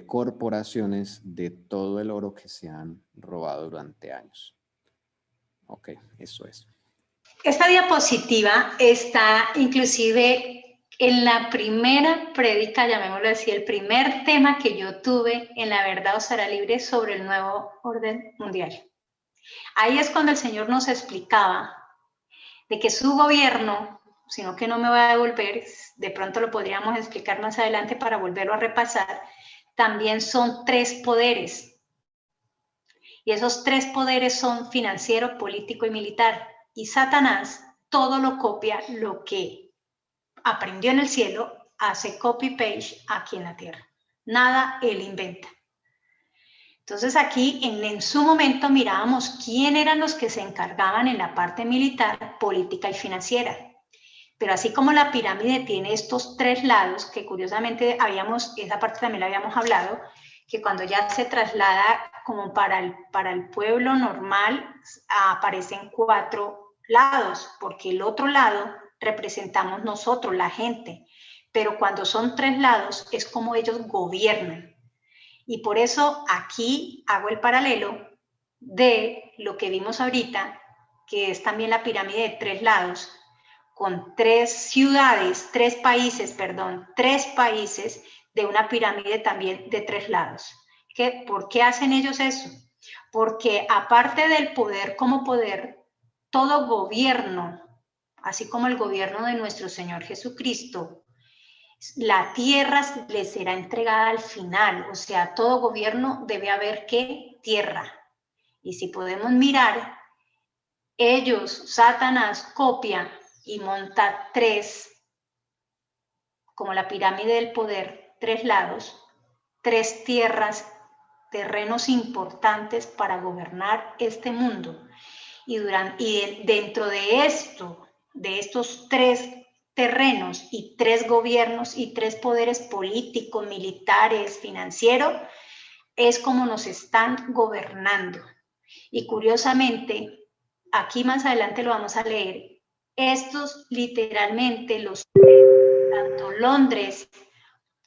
corporaciones de todo el oro que se han robado durante años. Ok, eso es. Esta diapositiva está inclusive en la primera prédica, llamémoslo así, el primer tema que yo tuve en La Verdad os hará libre sobre el nuevo orden mundial. Ahí es cuando el Señor nos explicaba de que su gobierno, sino que no me voy a devolver, de pronto lo podríamos explicar más adelante para volverlo a repasar, también son 3 poderes. Y esos 3 poderes son financiero, político y militar. Y Satanás todo lo copia, lo que aprendió en el cielo, hace copy-paste aquí en la tierra. Nada él inventa. Entonces aquí en su momento mirábamos quién eran los que se encargaban en la parte militar, política y financiera. Pero así como la pirámide tiene estos 3 lados, que curiosamente esa parte también la habíamos hablado, que cuando ya se traslada como para el pueblo normal, aparecen 4 lados, porque el otro lado representamos nosotros, la gente. Pero cuando son 3 lados, es como ellos gobiernan. Y por eso aquí hago el paralelo de lo que vimos ahorita, que es también la pirámide de 3 lados, con 3 ciudades, 3 países de una pirámide también de 3 lados. ¿Por qué hacen ellos eso? Porque aparte del poder como poder, todo gobierno, así como el gobierno de nuestro Señor Jesucristo, la tierra le será entregada al final, o sea, todo gobierno debe haber ¿qué? Tierra. Y si podemos mirar, ellos, Satanás, copia y monta 3, como la pirámide del poder, 3 lados, 3 tierras, terrenos importantes para gobernar este mundo. Y dentro de estos 3 terrenos y 3 gobiernos y 3 poderes políticos, militares, financieros, es como nos están gobernando. Y curiosamente, aquí más adelante lo vamos a leer, estos literalmente tanto Londres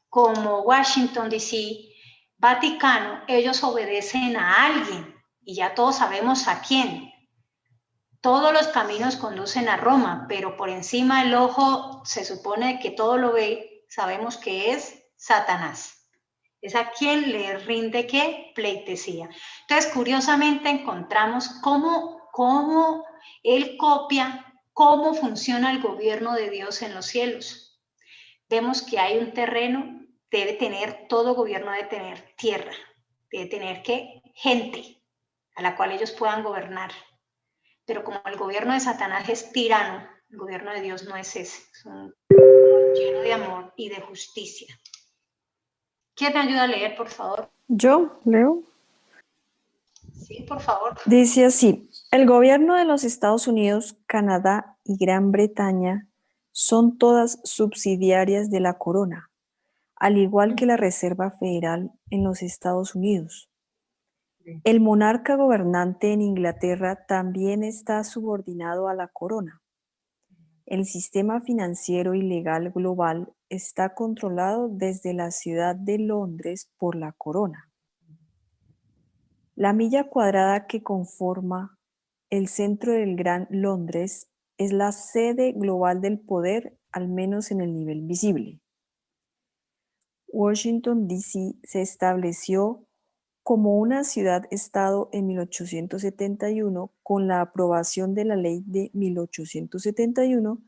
como Washington DC, Vaticano, ellos obedecen a alguien y ya todos sabemos a quién. Todos los caminos conducen a Roma, pero por encima el ojo se supone que todo lo ve, sabemos que es Satanás. Es a quien le rinde ¿qué? Pleitesía. Entonces, curiosamente encontramos cómo él copia cómo funciona el gobierno de Dios en los cielos. Vemos que hay un terreno, todo gobierno debe tener tierra, debe tener ¿qué? Gente a la cual ellos puedan gobernar. Pero como el gobierno de Satanás es tirano, el gobierno de Dios no es ese, es un lleno de amor y de justicia. ¿Quién me ayuda a leer, por favor? Yo leo. Sí, por favor. Dice así: el gobierno de los Estados Unidos, Canadá y Gran Bretaña son todas subsidiarias de la corona, al igual que la Reserva Federal en los Estados Unidos. El monarca gobernante en Inglaterra también está subordinado a la corona. El sistema financiero y legal global está controlado desde la ciudad de Londres por la corona. La milla cuadrada que conforma el centro del Gran Londres es la sede global del poder, al menos en el nivel visible. Washington, D.C. se estableció como una ciudad-estado en 1871 con la aprobación de la ley de 1871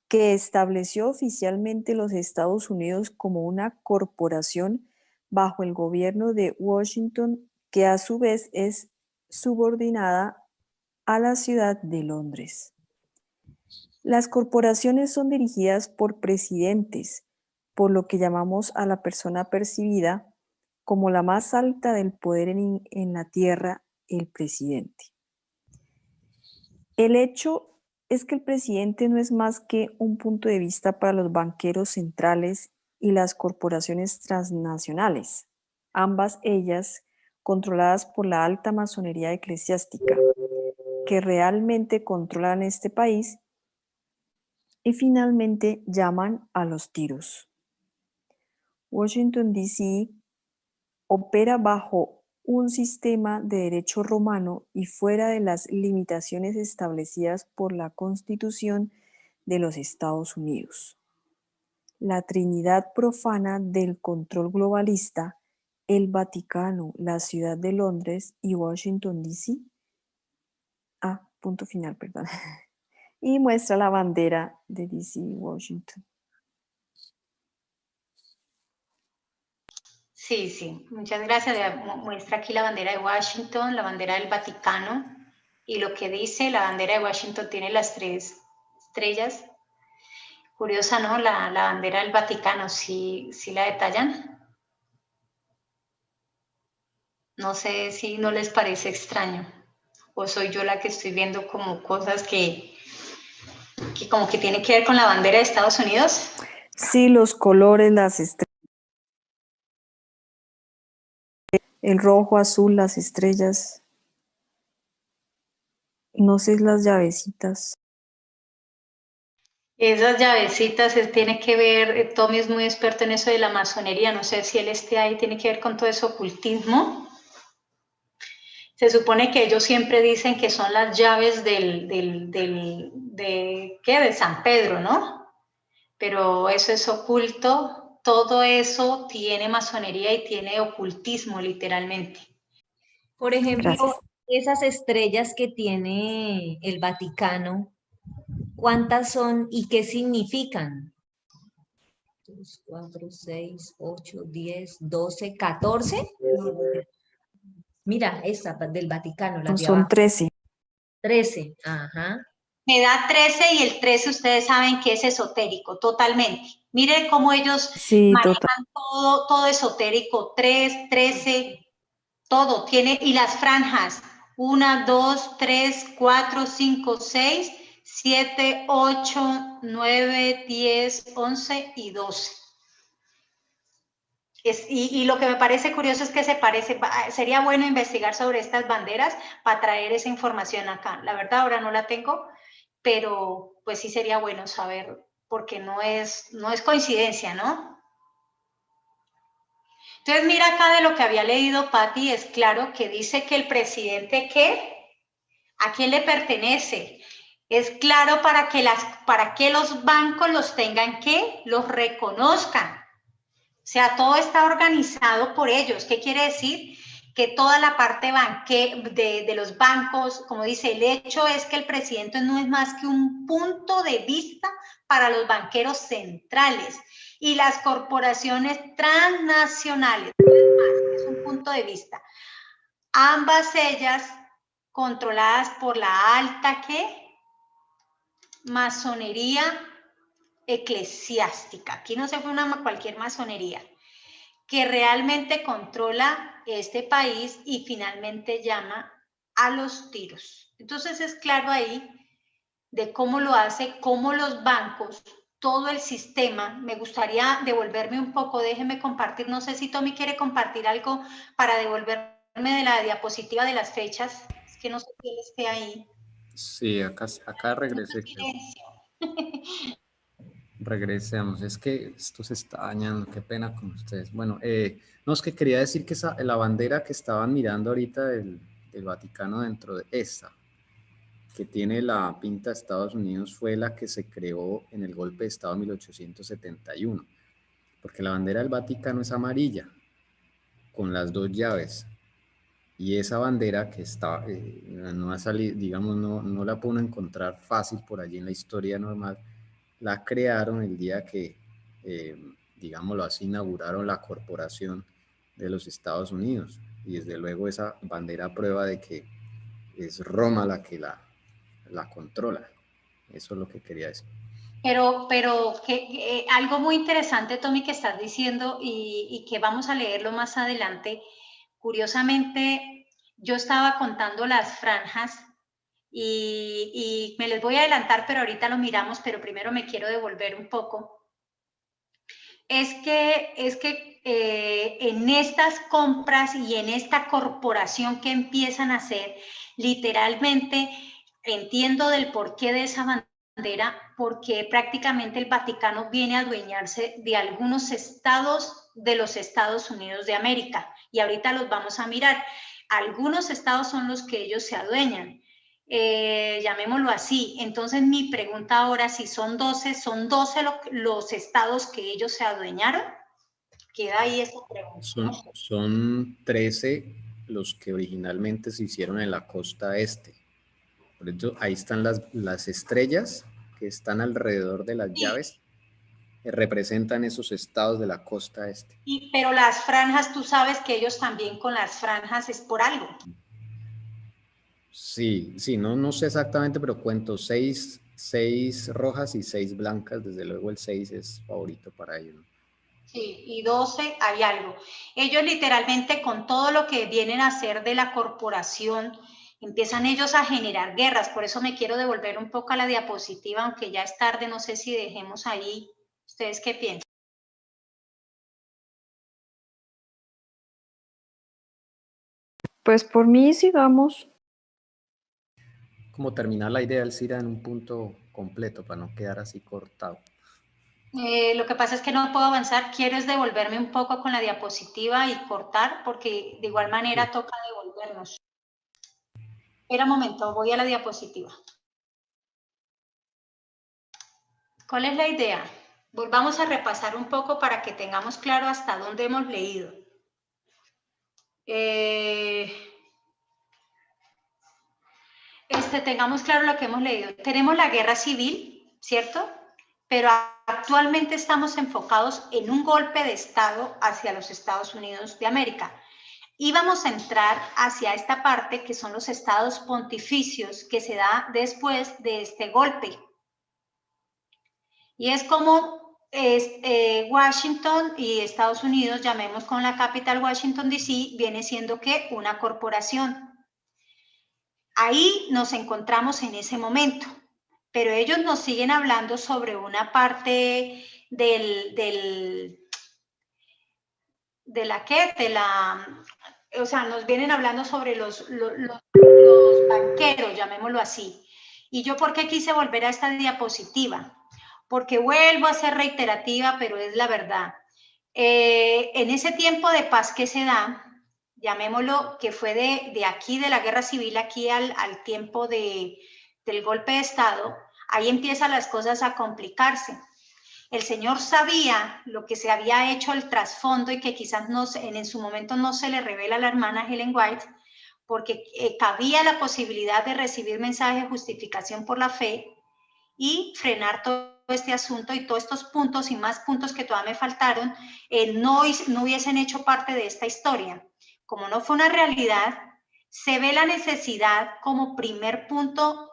que estableció oficialmente los Estados Unidos como una corporación bajo el gobierno de Washington, que a su vez es subordinada a la ciudad de Londres. Las corporaciones son dirigidas por presidentes, por lo que llamamos a la persona percibida como la más alta del poder en la tierra, el presidente. El hecho es que el presidente no es más que un punto de vista para los banqueros centrales y las corporaciones transnacionales, ambas ellas controladas por la alta masonería eclesiástica, que realmente controlan este país y finalmente llaman a los tiros. Washington, D.C. opera bajo un sistema de derecho romano y fuera de las limitaciones establecidas por la Constitución de los Estados Unidos. La Trinidad profana del control globalista, el Vaticano, la Ciudad de Londres y Washington, D.C. Punto final, perdón. Y muestra la bandera de D.C. y Washington. Sí, sí, muchas gracias. Muestra aquí la bandera de Washington, la bandera del Vaticano, y lo que dice, la bandera de Washington tiene las 3 estrellas. Curiosa, ¿no? La bandera del Vaticano, sí la detallan. No sé si no les parece extraño, o soy yo la que estoy viendo como cosas que como que tiene que ver con la bandera de Estados Unidos. Sí, los colores, las estrellas. El rojo, azul, las estrellas. No sé, las llavecitas. Esas llavecitas tiene que ver, Tommy es muy experto en eso de la masonería, no sé si él esté ahí, tiene que ver con todo eso ocultismo. Se supone que ellos siempre dicen que son las llaves de San Pedro, ¿no? Pero eso es oculto, todo eso tiene masonería y tiene ocultismo, literalmente. Por ejemplo, Gracias. esas estrellas que tiene el Vaticano, ¿cuántas son y qué significan? 2, 4, 6, 8, 10, 12, 14. Mira, esta del Vaticano, la de Son abajo. 13. 13, ajá. Me da 13 y el 13 ustedes saben que es esotérico, totalmente. Miren cómo ellos Sí, total. manejan todo esotérico, 3, 13, todo tiene, y las franjas, 1, 2, 3, 4, 5, 6, 7, 8, 9, 10, 11 y 12. Y lo que me parece curioso es que sería bueno investigar sobre estas banderas para traer esa información acá. La verdad ahora no la tengo, pero pues sí sería bueno saber, porque no es coincidencia, ¿no? Entonces mira acá de lo que había leído Patti, es claro que dice que el presidente, ¿qué? ¿A quién le pertenece? Es claro para que los bancos los tengan, ¿qué? Los reconozcan. O sea, todo está organizado por ellos. ¿Qué quiere decir? Que toda la parte de los bancos, como dice, el hecho es que el presidente no es más que un punto de vista para los banqueros centrales y las corporaciones transnacionales, no es más, es un punto de vista. Ambas ellas controladas por la alta, ¿qué? Masonería eclesiástica. Aquí no se fue cualquier masonería, que realmente controla este país y finalmente llama a los tiros. Entonces es claro ahí de cómo lo hace, cómo los bancos, todo el sistema. Me gustaría devolverme un poco, déjeme compartir, no sé si Tommy quiere compartir algo para devolverme de la diapositiva de las fechas, es que no sé si él esté ahí. Sí, acá regresé. Regresemos, es que esto se está dañando, qué pena con ustedes. Bueno, no, es que quería decir que la bandera que estaban mirando ahorita del Vaticano dentro de esta, que tiene la pinta de Estados Unidos, fue la que se creó en el golpe de Estado de 1871, porque la bandera del Vaticano es amarilla, con las 2 llaves, y esa bandera que está, no ha salido, digamos, no la puedo encontrar fácil por allí en la historia normal, la crearon el día que, digámoslo así, inauguraron la corporación de los Estados Unidos. Y desde luego esa bandera prueba de que es Roma la que la controla. Eso es lo que quería decir. Pero algo muy interesante, Tommy, que estás diciendo y que vamos a leerlo más adelante. Curiosamente, yo estaba contando las franjas y me les voy a adelantar, pero ahorita lo miramos, pero primero me quiero devolver un poco. Es que en estas compras y en esta corporación que empiezan a hacer, literalmente entiendo del porqué de esa bandera bandera porque prácticamente el Vaticano viene a adueñarse de algunos estados de los Estados Unidos de América. Y ahorita los vamos a mirar. Algunos estados son los que ellos se adueñan. Llamémoslo así. Entonces mi pregunta ahora, si son 12 los estados que ellos se adueñaron. Queda ahí esa pregunta. Son 13 los que originalmente se hicieron en la costa este. Por eso ahí están las estrellas que están alrededor de las llaves, representan esos estados de la costa este. Pero las franjas, tú sabes que ellos también con las franjas es por algo. Sí, no sé exactamente, pero cuento 6 rojas y 6 blancas. Desde luego el 6 es favorito para ellos, ¿no? Sí, y 12 hay algo. Ellos literalmente con todo lo que vienen a hacer de la corporación, empiezan ellos a generar guerras. Por eso me quiero devolver un poco a la diapositiva, aunque ya es tarde, no sé si dejemos ahí. ¿Ustedes qué piensan? Pues por mí sigamos. Como terminar la idea, Alcira, en un punto completo para no quedar así cortado. Lo que pasa es que no puedo avanzar, quiero es devolverme un poco con la diapositiva y cortar, porque de igual manera toca devolvernos. Espera un momento, voy a la diapositiva. ¿Cuál es la idea? Volvamos a repasar un poco para que tengamos claro hasta dónde hemos leído. Tengamos claro lo que hemos leído. Tenemos la guerra civil, ¿cierto? Pero actualmente estamos enfocados en un golpe de Estado hacia los Estados Unidos de América. Y vamos a entrar hacia esta parte que son los estados pontificios que se da después de este golpe. Y es como Washington y Estados Unidos, llamemos con la capital Washington DC, viene siendo que una corporación. Ahí nos encontramos en ese momento, pero ellos nos siguen hablando sobre una parte o sea, nos vienen hablando sobre los banqueros, llamémoslo así. ¿Y yo por qué quise volver a esta diapositiva? Porque vuelvo a ser reiterativa, pero es la verdad. En ese tiempo de paz que se da, llamémoslo, que fue de aquí, de la guerra civil, aquí al tiempo del golpe de Estado, ahí empiezan las cosas a complicarse. El Señor sabía lo que se había hecho el trasfondo y que quizás en su momento no se le revela a la hermana Ellen White, porque cabía la posibilidad de recibir mensaje de justificación por la fe y frenar todo este asunto y todos estos puntos y más puntos que todavía me faltaron, no hubiesen hecho parte de esta historia. Como no fue una realidad, se ve la necesidad como primer punto.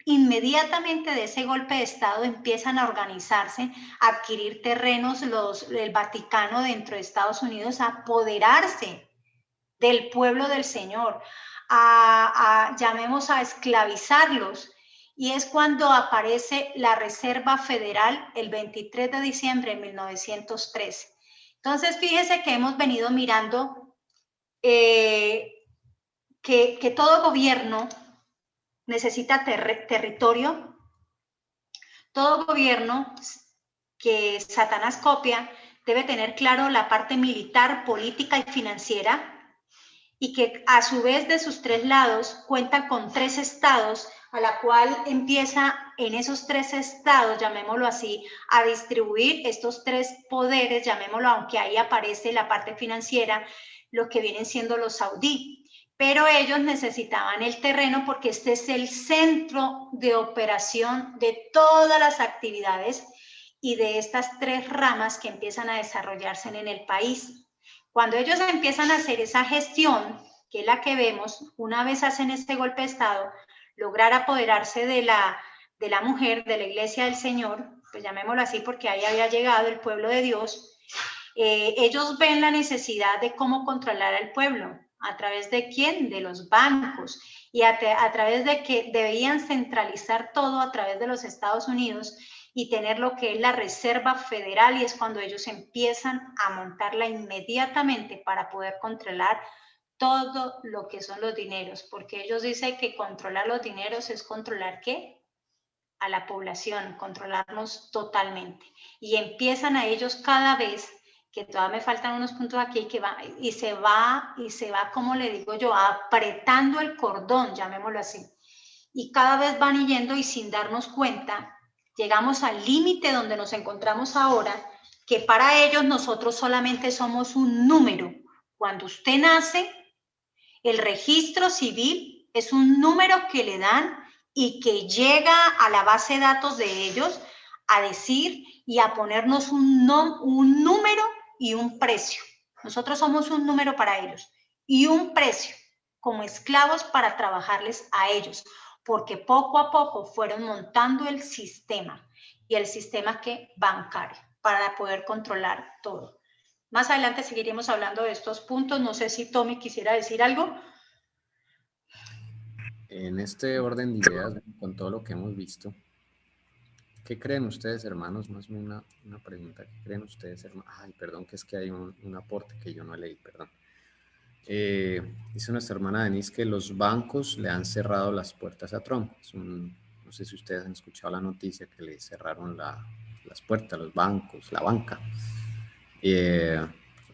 Inmediatamente de ese golpe de Estado empiezan a organizarse, a adquirir terrenos el Vaticano dentro de Estados Unidos, a apoderarse del pueblo del Señor, llamemos a esclavizarlos. Y es cuando aparece la Reserva Federal el 23 de diciembre de 1903. Entonces, fíjese que hemos venido mirando que todo gobierno necesita territorio. Todo gobierno que Satanás copia debe tener claro la parte militar, política y financiera, y que a su vez de sus 3 lados cuenta con 3 estados, a la cual empieza en esos 3 estados, llamémoslo así, a distribuir estos 3 poderes, llamémoslo, aunque ahí aparece la parte financiera, lo que vienen siendo los saudí. Pero ellos necesitaban el terreno porque este es el centro de operación de todas las actividades y de estas 3 ramas que empiezan a desarrollarse en el país. Cuando ellos empiezan a hacer esa gestión, que es la que vemos, una vez hacen este golpe de Estado, lograr apoderarse de la mujer, de la iglesia del Señor, pues llamémoslo así porque ahí había llegado el pueblo de Dios, ellos ven la necesidad de cómo controlar al pueblo. ¿A través de quién? De los bancos. Y a través de que debían centralizar todo a través de los Estados Unidos y tener lo que es la Reserva Federal, y es cuando ellos empiezan a montarla inmediatamente para poder controlar todo lo que son los dineros, porque ellos dicen que controlar los dineros es controlar ¿qué? a la población, controlarnos totalmente. Y empiezan a ellos cada vez, que todavía me faltan unos puntos aquí, que va, y se va, como le digo yo, apretando el cordón, llamémoslo así. Y cada vez van yendo y sin darnos cuenta, llegamos al límite donde nos encontramos ahora, que para ellos nosotros solamente somos un número. Cuando usted nace, el registro civil es un número que le dan y que llega a la base de datos de ellos a decir y a ponernos un número y un precio. Nosotros somos un número para ellos y un precio como esclavos para trabajarles a ellos, porque poco a poco fueron montando el sistema y el sistema que bancario para poder controlar todo. Más adelante seguiremos hablando de estos puntos. No sé si Tommy quisiera decir algo. En este orden de ideas, con todo lo que hemos visto, ¿qué creen ustedes, hermanos? Más bien una pregunta. ¿Qué creen ustedes, hermanos? Ay, perdón, que es que hay un aporte que yo no leí, perdón. Dice nuestra hermana Denise que los bancos le han cerrado las puertas a Trump. No sé si ustedes han escuchado la noticia que le cerraron las puertas, los bancos, la banca.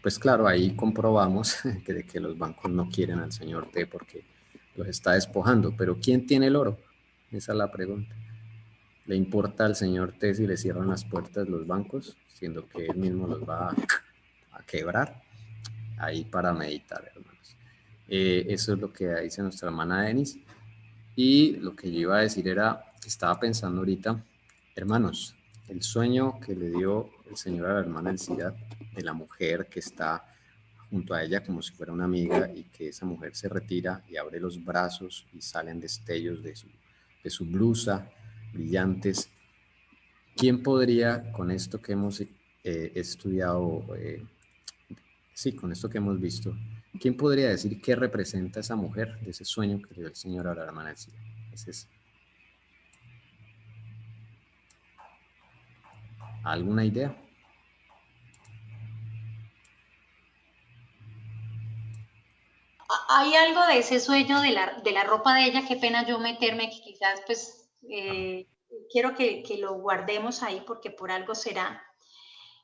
Pues claro, ahí comprobamos que los bancos no quieren al señor T porque los está despojando. Pero ¿quién tiene el oro? Esa es la pregunta. ¿Le importa al señor T si le cierran las puertas los bancos, siendo que él mismo los va a quebrar? Ahí para meditar, hermanos. Eso es lo que dice nuestra hermana Denise. Y lo que yo iba a decir era, estaba pensando ahorita, hermanos, el sueño que le dio el Señor a la hermana Elcida, de la mujer que está junto a ella como si fuera una amiga, y que esa mujer se retira y abre los brazos y salen destellos de su blusa brillantes. ¿Quién podría, con esto que hemos estudiado, sí, con esto que hemos visto, quién podría decir qué representa esa mujer de ese sueño que le dio el Señor a la hermana Elcida? ¿Alguna idea? Hay algo de ese sueño de la ropa de ella, qué pena yo meterme, que quizás pues quiero que lo guardemos ahí porque por algo será.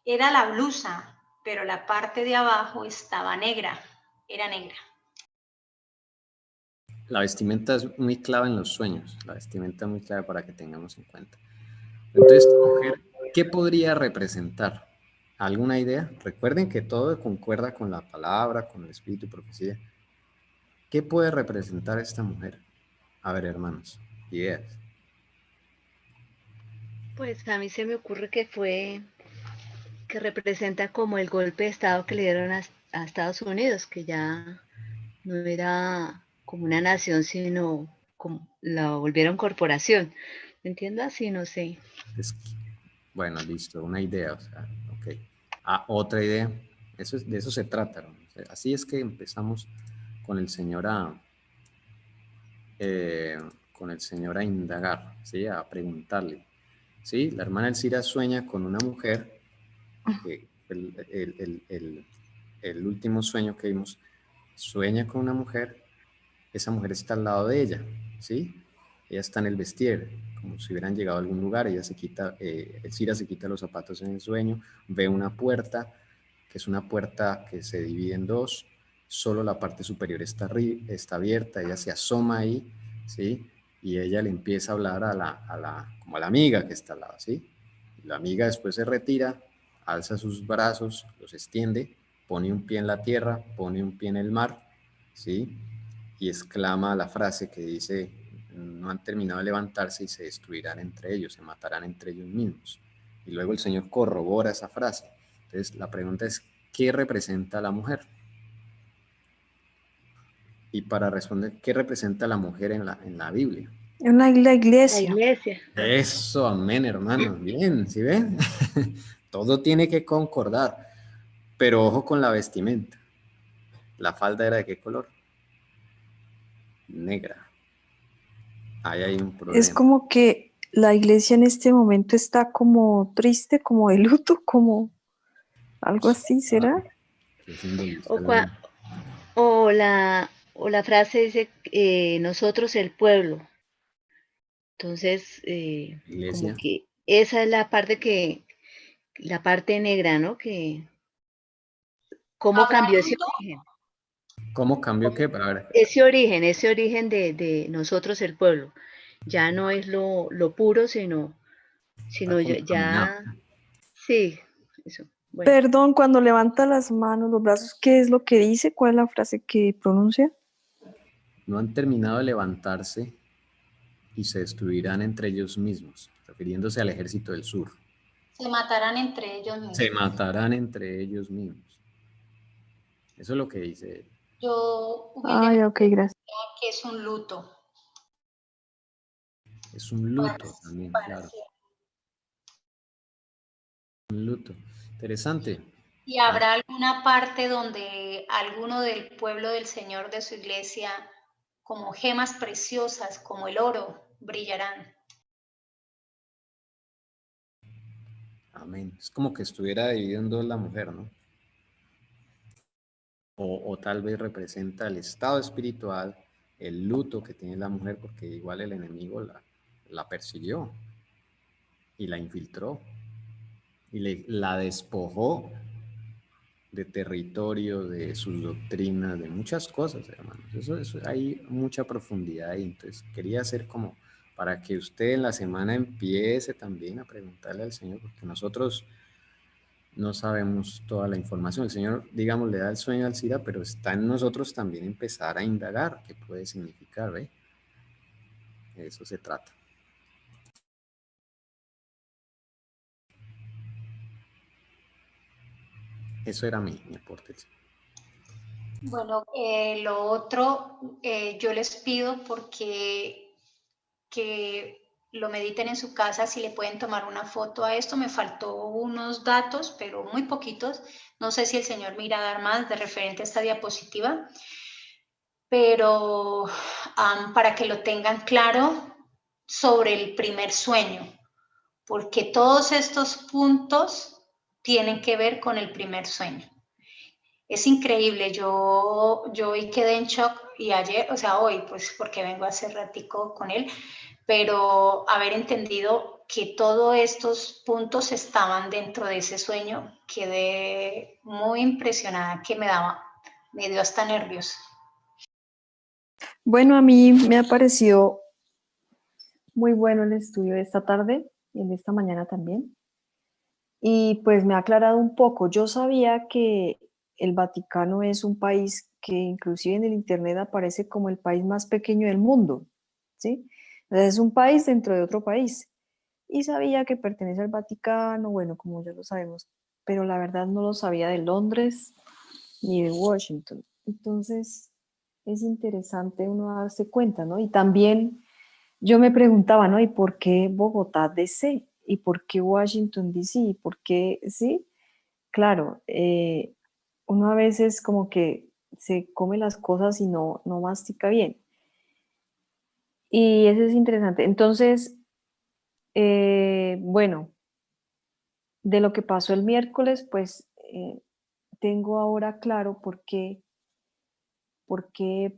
Era la blusa, pero la parte de abajo estaba negra, era negra. La vestimenta es muy clave en los sueños, la vestimenta es muy clave para que tengamos en cuenta. Entonces, esta mujer, ¿qué podría representar? ¿Alguna idea? Recuerden que todo concuerda con la palabra, con el espíritu y profecía. ¿Qué puede representar esta mujer? A ver, hermanos, ideas. Pues a mí se me ocurre que representa como el golpe de estado que le dieron a Estados Unidos, que ya no era como una nación, sino como la volvieron corporación. ¿Me entiendo así? No sé. Bueno, listo, una idea, o sea, ok. Otra idea, de eso se trata, ¿no? O sea, así es que empezamos con el Señor a indagar, ¿sí? A preguntarle, ¿sí? La hermana Elcira sueña con una mujer, que el último sueño que vimos, sueña con una mujer, esa mujer está al lado de ella, ¿sí? Ella está en el vestir, como si hubieran llegado a algún lugar, ella Elcira se quita los zapatos en el sueño, ve una puerta, que es una puerta que se divide en dos, solo la parte superior está abierta, ella se asoma ahí, ¿sí? Y ella le empieza a hablar como a la amiga que está al lado, ¿sí? La amiga después se retira, alza sus brazos, los extiende, pone un pie en la tierra, pone un pie en el mar, ¿sí? Y exclama la frase que dice, no han terminado de levantarse y se destruirán entre ellos, se matarán entre ellos mismos. Y luego el Señor corrobora esa frase. Entonces la pregunta es, ¿qué representa la mujer? Y para responder, ¿qué representa la mujer en la Biblia? La La iglesia. iglesia. Eso, amén, hermanos. Bien, ¿sí ven? Todo tiene que concordar. Pero ojo con la vestimenta. ¿La falda era de qué color? Negra. Ahí hay un problema. Es como que la iglesia en este momento está como triste, como de luto, como algo así, ¿será? ¿Qué simboliza O, la cua- o la frase dice, nosotros el pueblo. Entonces, como Iglesia. que esa es la parte negra, ¿no? ¿Cómo ¿Habrá cambió ese luto? origen? ¿Cómo cambió qué? A ver, Ese origen de nosotros, el pueblo, ya no es lo puro, está sino contaminado. sí, eso, bueno. Perdón, cuando levanta las manos, los brazos, ¿qué es lo que dice? ¿Cuál es la frase que pronuncia? No han terminado de levantarse y se destruirán entre ellos mismos, refiriéndose al ejército del sur. Se matarán entre ellos Se mismos. matarán entre ellos mismos. Eso es lo que dice él. Yo Ah, humildemente ya, ok, gracias. diría que es un luto Es un para, luto también, para claro. siempre. Un luto. Interesante. ¿Y Ah, habrá alguna parte donde alguno del pueblo del Señor de su iglesia, como gemas preciosas, como el oro, brillarán? amén. Es como que estuviera dividido en dos la mujer, ¿no? O tal vez representa el estado espiritual, el luto que tiene la mujer, porque igual el enemigo la persiguió y la infiltró y la despojó de territorio, de sus doctrinas, de muchas cosas, hermanos. Eso hay mucha profundidad ahí. Entonces, quería hacer como para que usted en la semana empiece también a preguntarle al Señor, porque nosotros no sabemos toda la información. El Señor, digamos, le da el sueño al Cira, pero está en nosotros también empezar a indagar qué puede significar, ¿ve? De eso se trata. Eso era mi aporte. Bueno, lo otro, yo les pido porque que lo mediten en su casa, si le pueden tomar una foto a esto. Me faltó unos datos, pero muy poquitos. No sé si el señor me irá a dar más de referente a esta diapositiva, pero para que lo tengan claro sobre el primer sueño, porque todos estos puntos tienen que ver con el primer sueño. Es increíble, yo hoy quedé en shock y ayer, o sea, hoy, pues porque vengo hace ratico con él, pero haber entendido que todos estos puntos estaban dentro de ese sueño, quedé muy impresionada, que me dio hasta nervios. Bueno, a mí me ha parecido muy bueno el estudio de esta tarde y el de esta mañana también. Y pues me ha aclarado un poco. Yo sabía que el Vaticano es un país que inclusive en el Internet aparece como el país más pequeño del mundo, ¿sí? Entonces es un país dentro de otro país. Y sabía que pertenece al Vaticano, bueno, como ya lo sabemos, pero la verdad no lo sabía de Londres ni de Washington. Entonces es interesante uno darse cuenta, ¿no? Y también yo me preguntaba, ¿no? ¿Y por qué Bogotá DC? ¿Y por qué Washington DC? ¿Y por qué, sí? Claro, uno a veces como que se come las cosas y no mastica bien. Y eso es interesante. Entonces, bueno, de lo que pasó el miércoles, pues tengo ahora claro por qué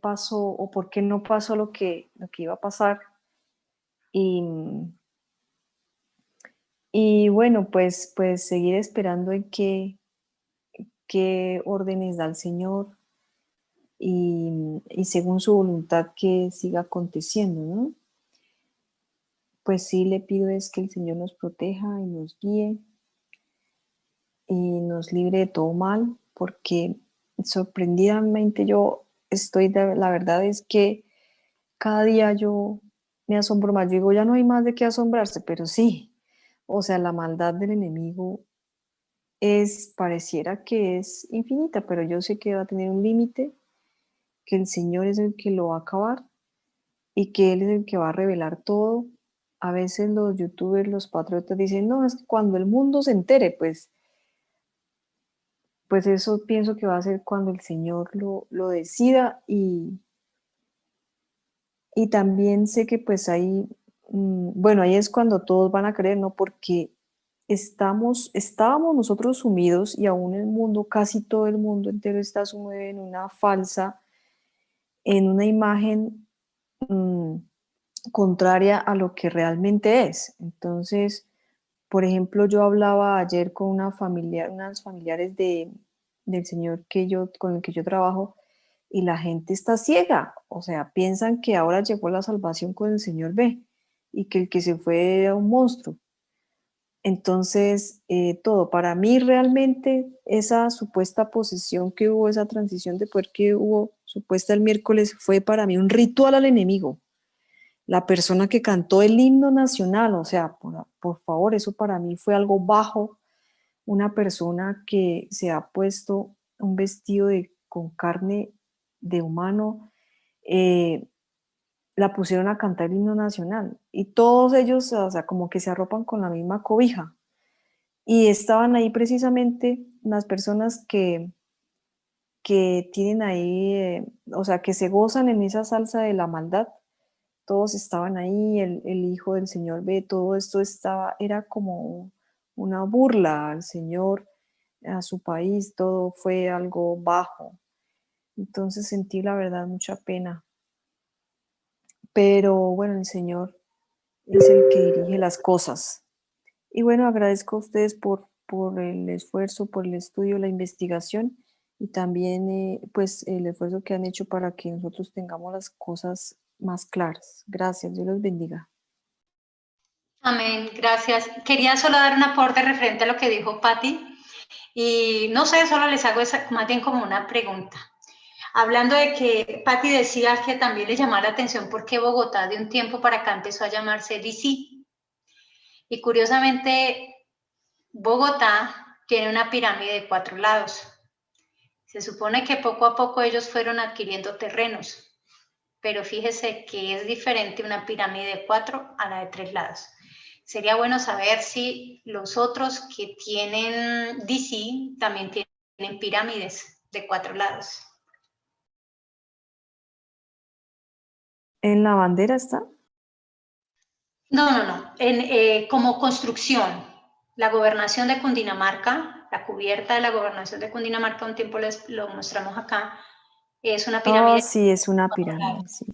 pasó o por qué no pasó lo que iba a pasar. Y, y bueno, pues seguir esperando en qué órdenes da el Señor y según su voluntad que siga aconteciendo, ¿no? Pues sí le pido es que el Señor nos proteja y nos guíe y nos libre de todo mal, porque sorprendidamente yo estoy, la verdad es que cada día yo me asombro más. Yo digo, ya no hay más de qué asombrarse, pero sí, o sea, la maldad del enemigo pareciera que es infinita, pero yo sé que va a tener un límite, que el Señor es el que lo va a acabar y que Él es el que va a revelar todo. A veces los youtubers, los patriotas dicen, no, es que cuando el mundo se entere, pues eso pienso que va a ser cuando el Señor lo decida y también sé que pues ahí, bueno, ahí es cuando todos van a creer, ¿no? Porque estábamos nosotros sumidos y aún el mundo, casi todo el mundo entero está sumido en una falsa, en una imagen contraria a lo que realmente es. Entonces, por ejemplo, yo hablaba ayer con unas familiares del señor con el que yo trabajo, y la gente está ciega, o sea, piensan que ahora llegó la salvación con el señor B y que el que se fue era un monstruo. Entonces, todo, para mí realmente esa supuesta posesión que hubo, esa transición de poder que hubo supuesta el miércoles, fue para mí un ritual al enemigo. La persona que cantó el himno nacional, o sea, por favor, eso para mí fue algo bajo. Una persona que se ha puesto un vestido con carne de humano, la pusieron a cantar el himno nacional y todos ellos, o sea, como que se arropan con la misma cobija. Y estaban ahí precisamente las personas que tienen ahí, o sea, que se gozan en esa salsa de la maldad. Todos estaban ahí, el hijo del señor B, todo esto era como una burla al señor, a su país, todo fue algo bajo. Entonces sentí la verdad mucha pena. Pero bueno, el Señor es el que dirige las cosas. Y bueno, agradezco a ustedes por el esfuerzo, por el estudio, la investigación y también pues el esfuerzo que han hecho para que nosotros tengamos las cosas más claras. Gracias, Dios los bendiga. Amén, gracias. Quería solo dar un aporte referente a lo que dijo Patti y no sé, solo les hago más bien como una pregunta. Hablando de que Patti decía que también le llamaba la atención porque Bogotá de un tiempo para acá empezó a llamarse DC. Y curiosamente, Bogotá tiene una pirámide de 4 lados. Se supone que poco a poco ellos fueron adquiriendo terrenos, pero fíjese que es diferente una pirámide de 4 a la de 3 lados. Sería bueno saber si los otros que tienen DC también tienen pirámides de 4 lados. ¿En la bandera está? No. Como construcción, la gobernación de Cundinamarca, la cubierta de la gobernación de Cundinamarca, un tiempo lo mostramos acá, es una pirámide. Oh, sí, es una pirámide, sí.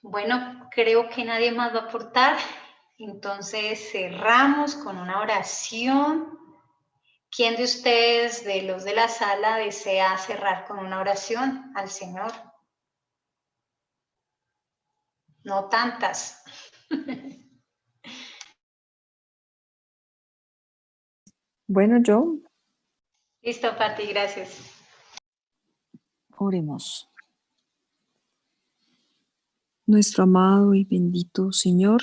Bueno, creo que nadie más va a aportar, entonces cerramos con una oración. ¿Quién de ustedes, de los de la sala, desea cerrar con una oración al Señor? No tantas. Bueno, yo, Listo, Pati, gracias. oremos. Nuestro amado y bendito Señor,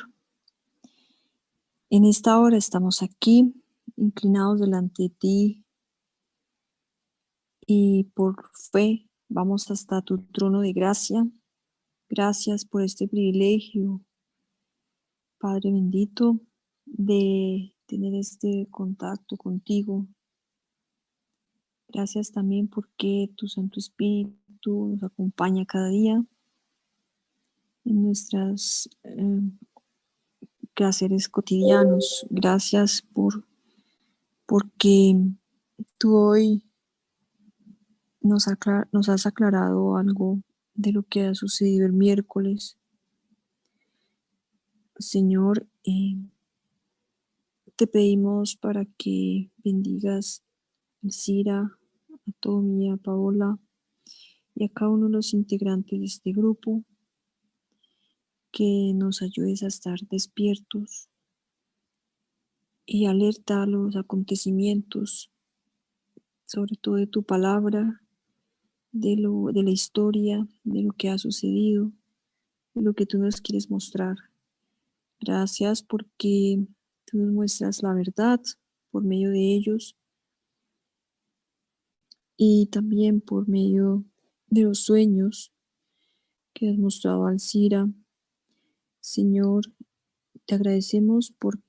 en esta hora estamos aquí, inclinados delante de ti, y por fe vamos hasta tu trono de gracia. Gracias por este privilegio, Padre bendito, de tener este contacto contigo. Gracias también porque tu Santo Espíritu nos acompaña cada día en nuestros quehaceres cotidianos. Gracias porque tú hoy nos has aclarado algo de lo que ha sucedido el miércoles. Señor, te pedimos para que bendigas a Elcira, a Tommy, a Paola y a cada uno de los integrantes de este grupo, que nos ayudes a estar despiertos y alerta a los acontecimientos, sobre todo de tu palabra, de la historia, de lo que ha sucedido, de lo que tú nos quieres mostrar. Gracias porque tú nos muestras la verdad por medio de ellos y también por medio de los sueños que has mostrado a Elcira. Señor, te agradecemos por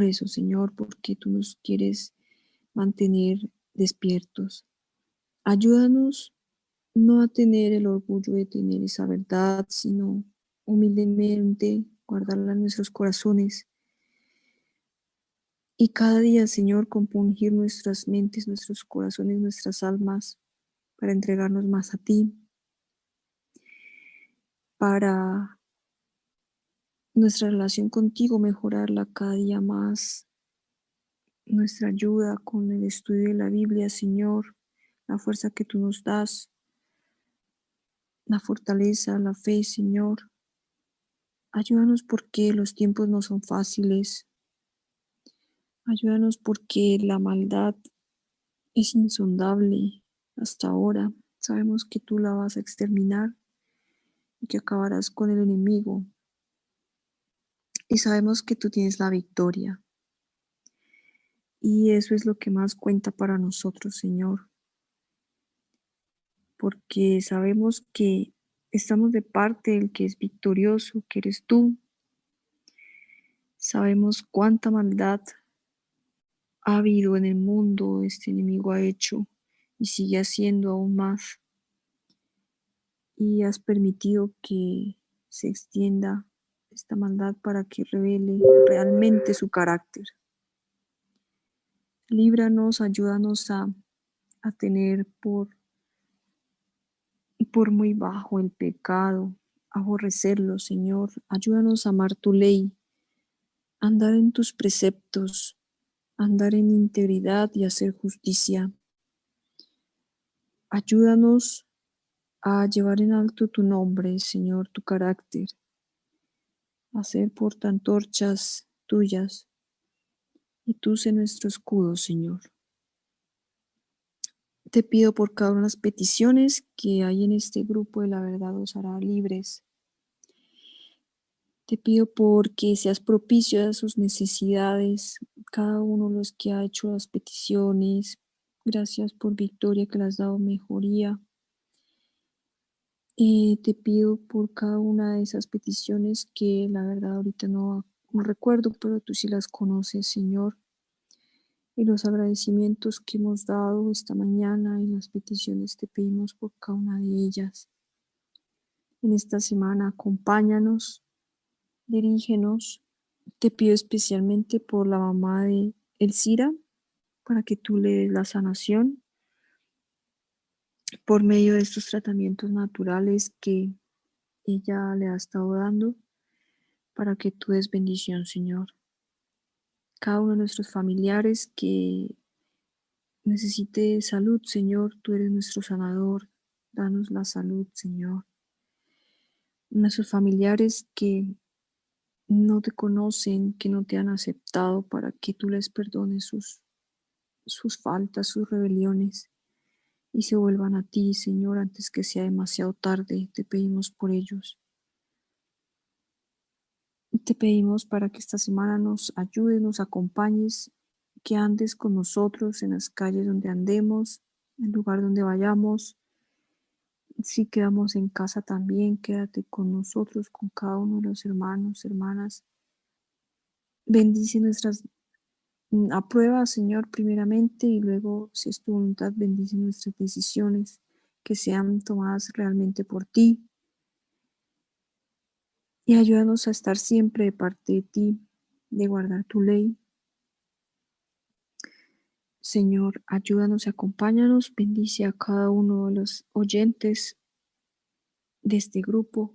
eso, Señor, porque tú nos quieres mantener despiertos. Ayúdanos no a tener el orgullo de tener esa verdad, sino humildemente guardarla en nuestros corazones. Y cada día, Señor, compungir nuestras mentes, nuestros corazones, nuestras almas para entregarnos más a ti, para nuestra relación contigo mejorarla cada día más, nuestra ayuda con el estudio de la Biblia, Señor, la fuerza que tú nos das, la fortaleza, la fe, Señor. Ayúdanos porque los tiempos no son fáciles. Ayúdanos porque la maldad es insondable hasta ahora. Sabemos que tú la vas a exterminar y que acabarás con el enemigo. Y sabemos que tú tienes la victoria. Y eso es lo que más cuenta para nosotros, Señor. Porque sabemos que estamos de parte del que es victorioso, que eres tú. Sabemos cuánta maldad ha habido en el mundo, este enemigo ha hecho y sigue haciendo aún más. Y has permitido que se extienda esta maldad para que revele realmente su carácter. Líbranos, ayúdanos a tener por muy bajo el pecado, aborrecerlo, Señor. Ayúdanos a amar tu ley, andar en tus preceptos, andar en integridad y hacer justicia. Ayúdanos a llevar en alto tu nombre, Señor, tu carácter, a ser portaantorchas tuyas, y tú sé nuestro escudo, Señor. Te pido por cada una de las peticiones que hay en este grupo de La Verdad os hará libres. Te pido porque seas propicio a sus necesidades, cada uno de los que ha hecho las peticiones. Gracias por victoria que le has dado mejoría. Te pido por cada una de esas peticiones que la verdad ahorita no recuerdo, pero tú sí las conoces, Señor. Y los agradecimientos que hemos dado esta mañana y las peticiones te pedimos por cada una de ellas. En esta semana acompáñanos, dirígenos. Te pido especialmente por la mamá de Elcira, para que tú le des la sanación por medio de estos tratamientos naturales que ella le ha estado dando, para que tú des bendición, Señor. Cada uno de nuestros familiares que necesite salud, Señor, tú eres nuestro sanador. Danos la salud, Señor. Nuestros familiares que no te conocen, que no te han aceptado, para que tú les perdones sus faltas, sus rebeliones, y se vuelvan a ti, Señor, antes que sea demasiado tarde. Te pedimos por ellos. Te pedimos para que esta semana nos ayudes, nos acompañes, que andes con nosotros en las calles donde andemos, en el lugar donde vayamos. Si quedamos en casa también, quédate con nosotros, con cada uno de los hermanos, hermanas. Bendice nuestras aprueba, Señor, primeramente, y luego, si es tu voluntad, bendice nuestras decisiones, que sean tomadas realmente por ti. Y ayúdanos a estar siempre de parte de ti, de guardar tu ley. Señor, ayúdanos y acompáñanos. Bendice a cada uno de los oyentes de este grupo.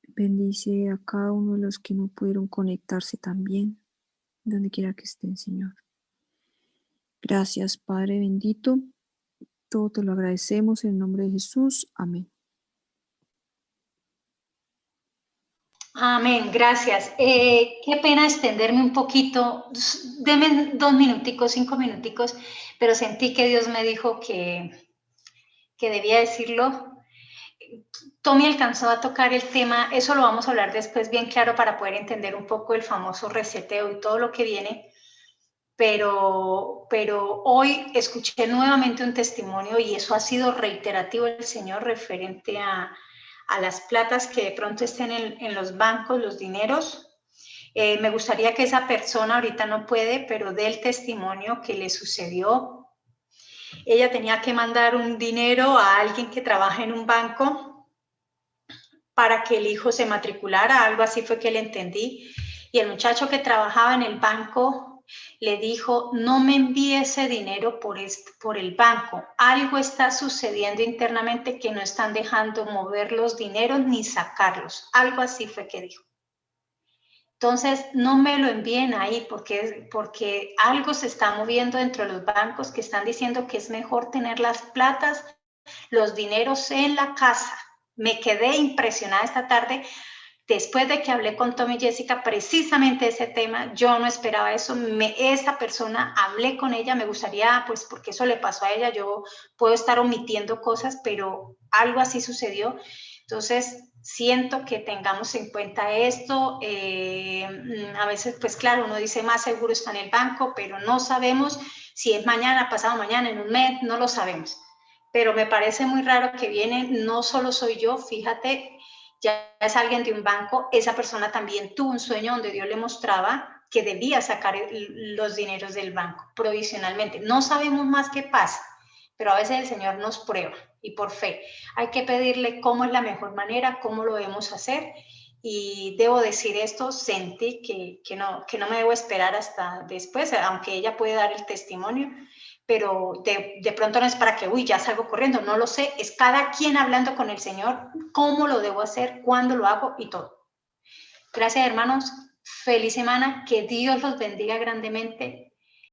Bendice a cada uno de los que no pudieron conectarse también, donde quiera que estén, Señor. Gracias, Padre bendito. Todo te lo agradecemos en el nombre de Jesús. Amén. Amén, gracias. Qué pena extenderme un poquito. Deme 2 minuticos, 5 minuticos, pero sentí que Dios me dijo que debía decirlo. Tommy alcanzó a tocar el tema, eso lo vamos a hablar después bien claro para poder entender un poco el famoso reseteo y todo lo que viene, pero hoy escuché nuevamente un testimonio y eso ha sido reiterativo del Señor referente a las platas que de pronto estén en los bancos, los dineros. Me gustaría que esa persona ahorita no puede, pero dé el testimonio que le sucedió. Ella tenía que mandar un dinero a alguien que trabaja en un banco para que el hijo se matriculara, algo así fue que le entendí. Y el muchacho que trabajaba en el banco le dijo, no me envíe ese dinero por el banco. Algo está sucediendo internamente que no están dejando mover los dineros ni sacarlos. Algo así fue que dijo. Entonces, no me lo envíen ahí porque algo se está moviendo dentro de los bancos que están diciendo que es mejor tener las platas, los dineros en la casa. Me quedé impresionada esta tarde después de que hablé con Tom y Jessica precisamente ese tema. Yo no esperaba eso. Esa persona, hablé con ella, me gustaría, pues porque eso le pasó a ella, yo puedo estar omitiendo cosas, pero algo así sucedió. Entonces, siento que tengamos en cuenta esto. A veces, pues claro, uno dice más seguro está en el banco, pero no sabemos si es mañana, pasado mañana, en un mes, no lo sabemos. Pero me parece muy raro que viene, no solo soy yo, fíjate, ya es alguien de un banco, esa persona también tuvo un sueño donde Dios le mostraba que debía sacar los dineros del banco provisionalmente. No sabemos más qué pasa, pero a veces el Señor nos prueba y por fe. Hay que pedirle cómo es la mejor manera, cómo lo debemos hacer. Y debo decir esto, sentí que no me debo esperar hasta después, aunque ella puede dar el testimonio, pero de pronto no es para que, ya salgo corriendo, no lo sé, es cada quien hablando con el Señor, cómo lo debo hacer, cuándo lo hago y todo. Gracias, hermanos, feliz semana, que Dios los bendiga grandemente.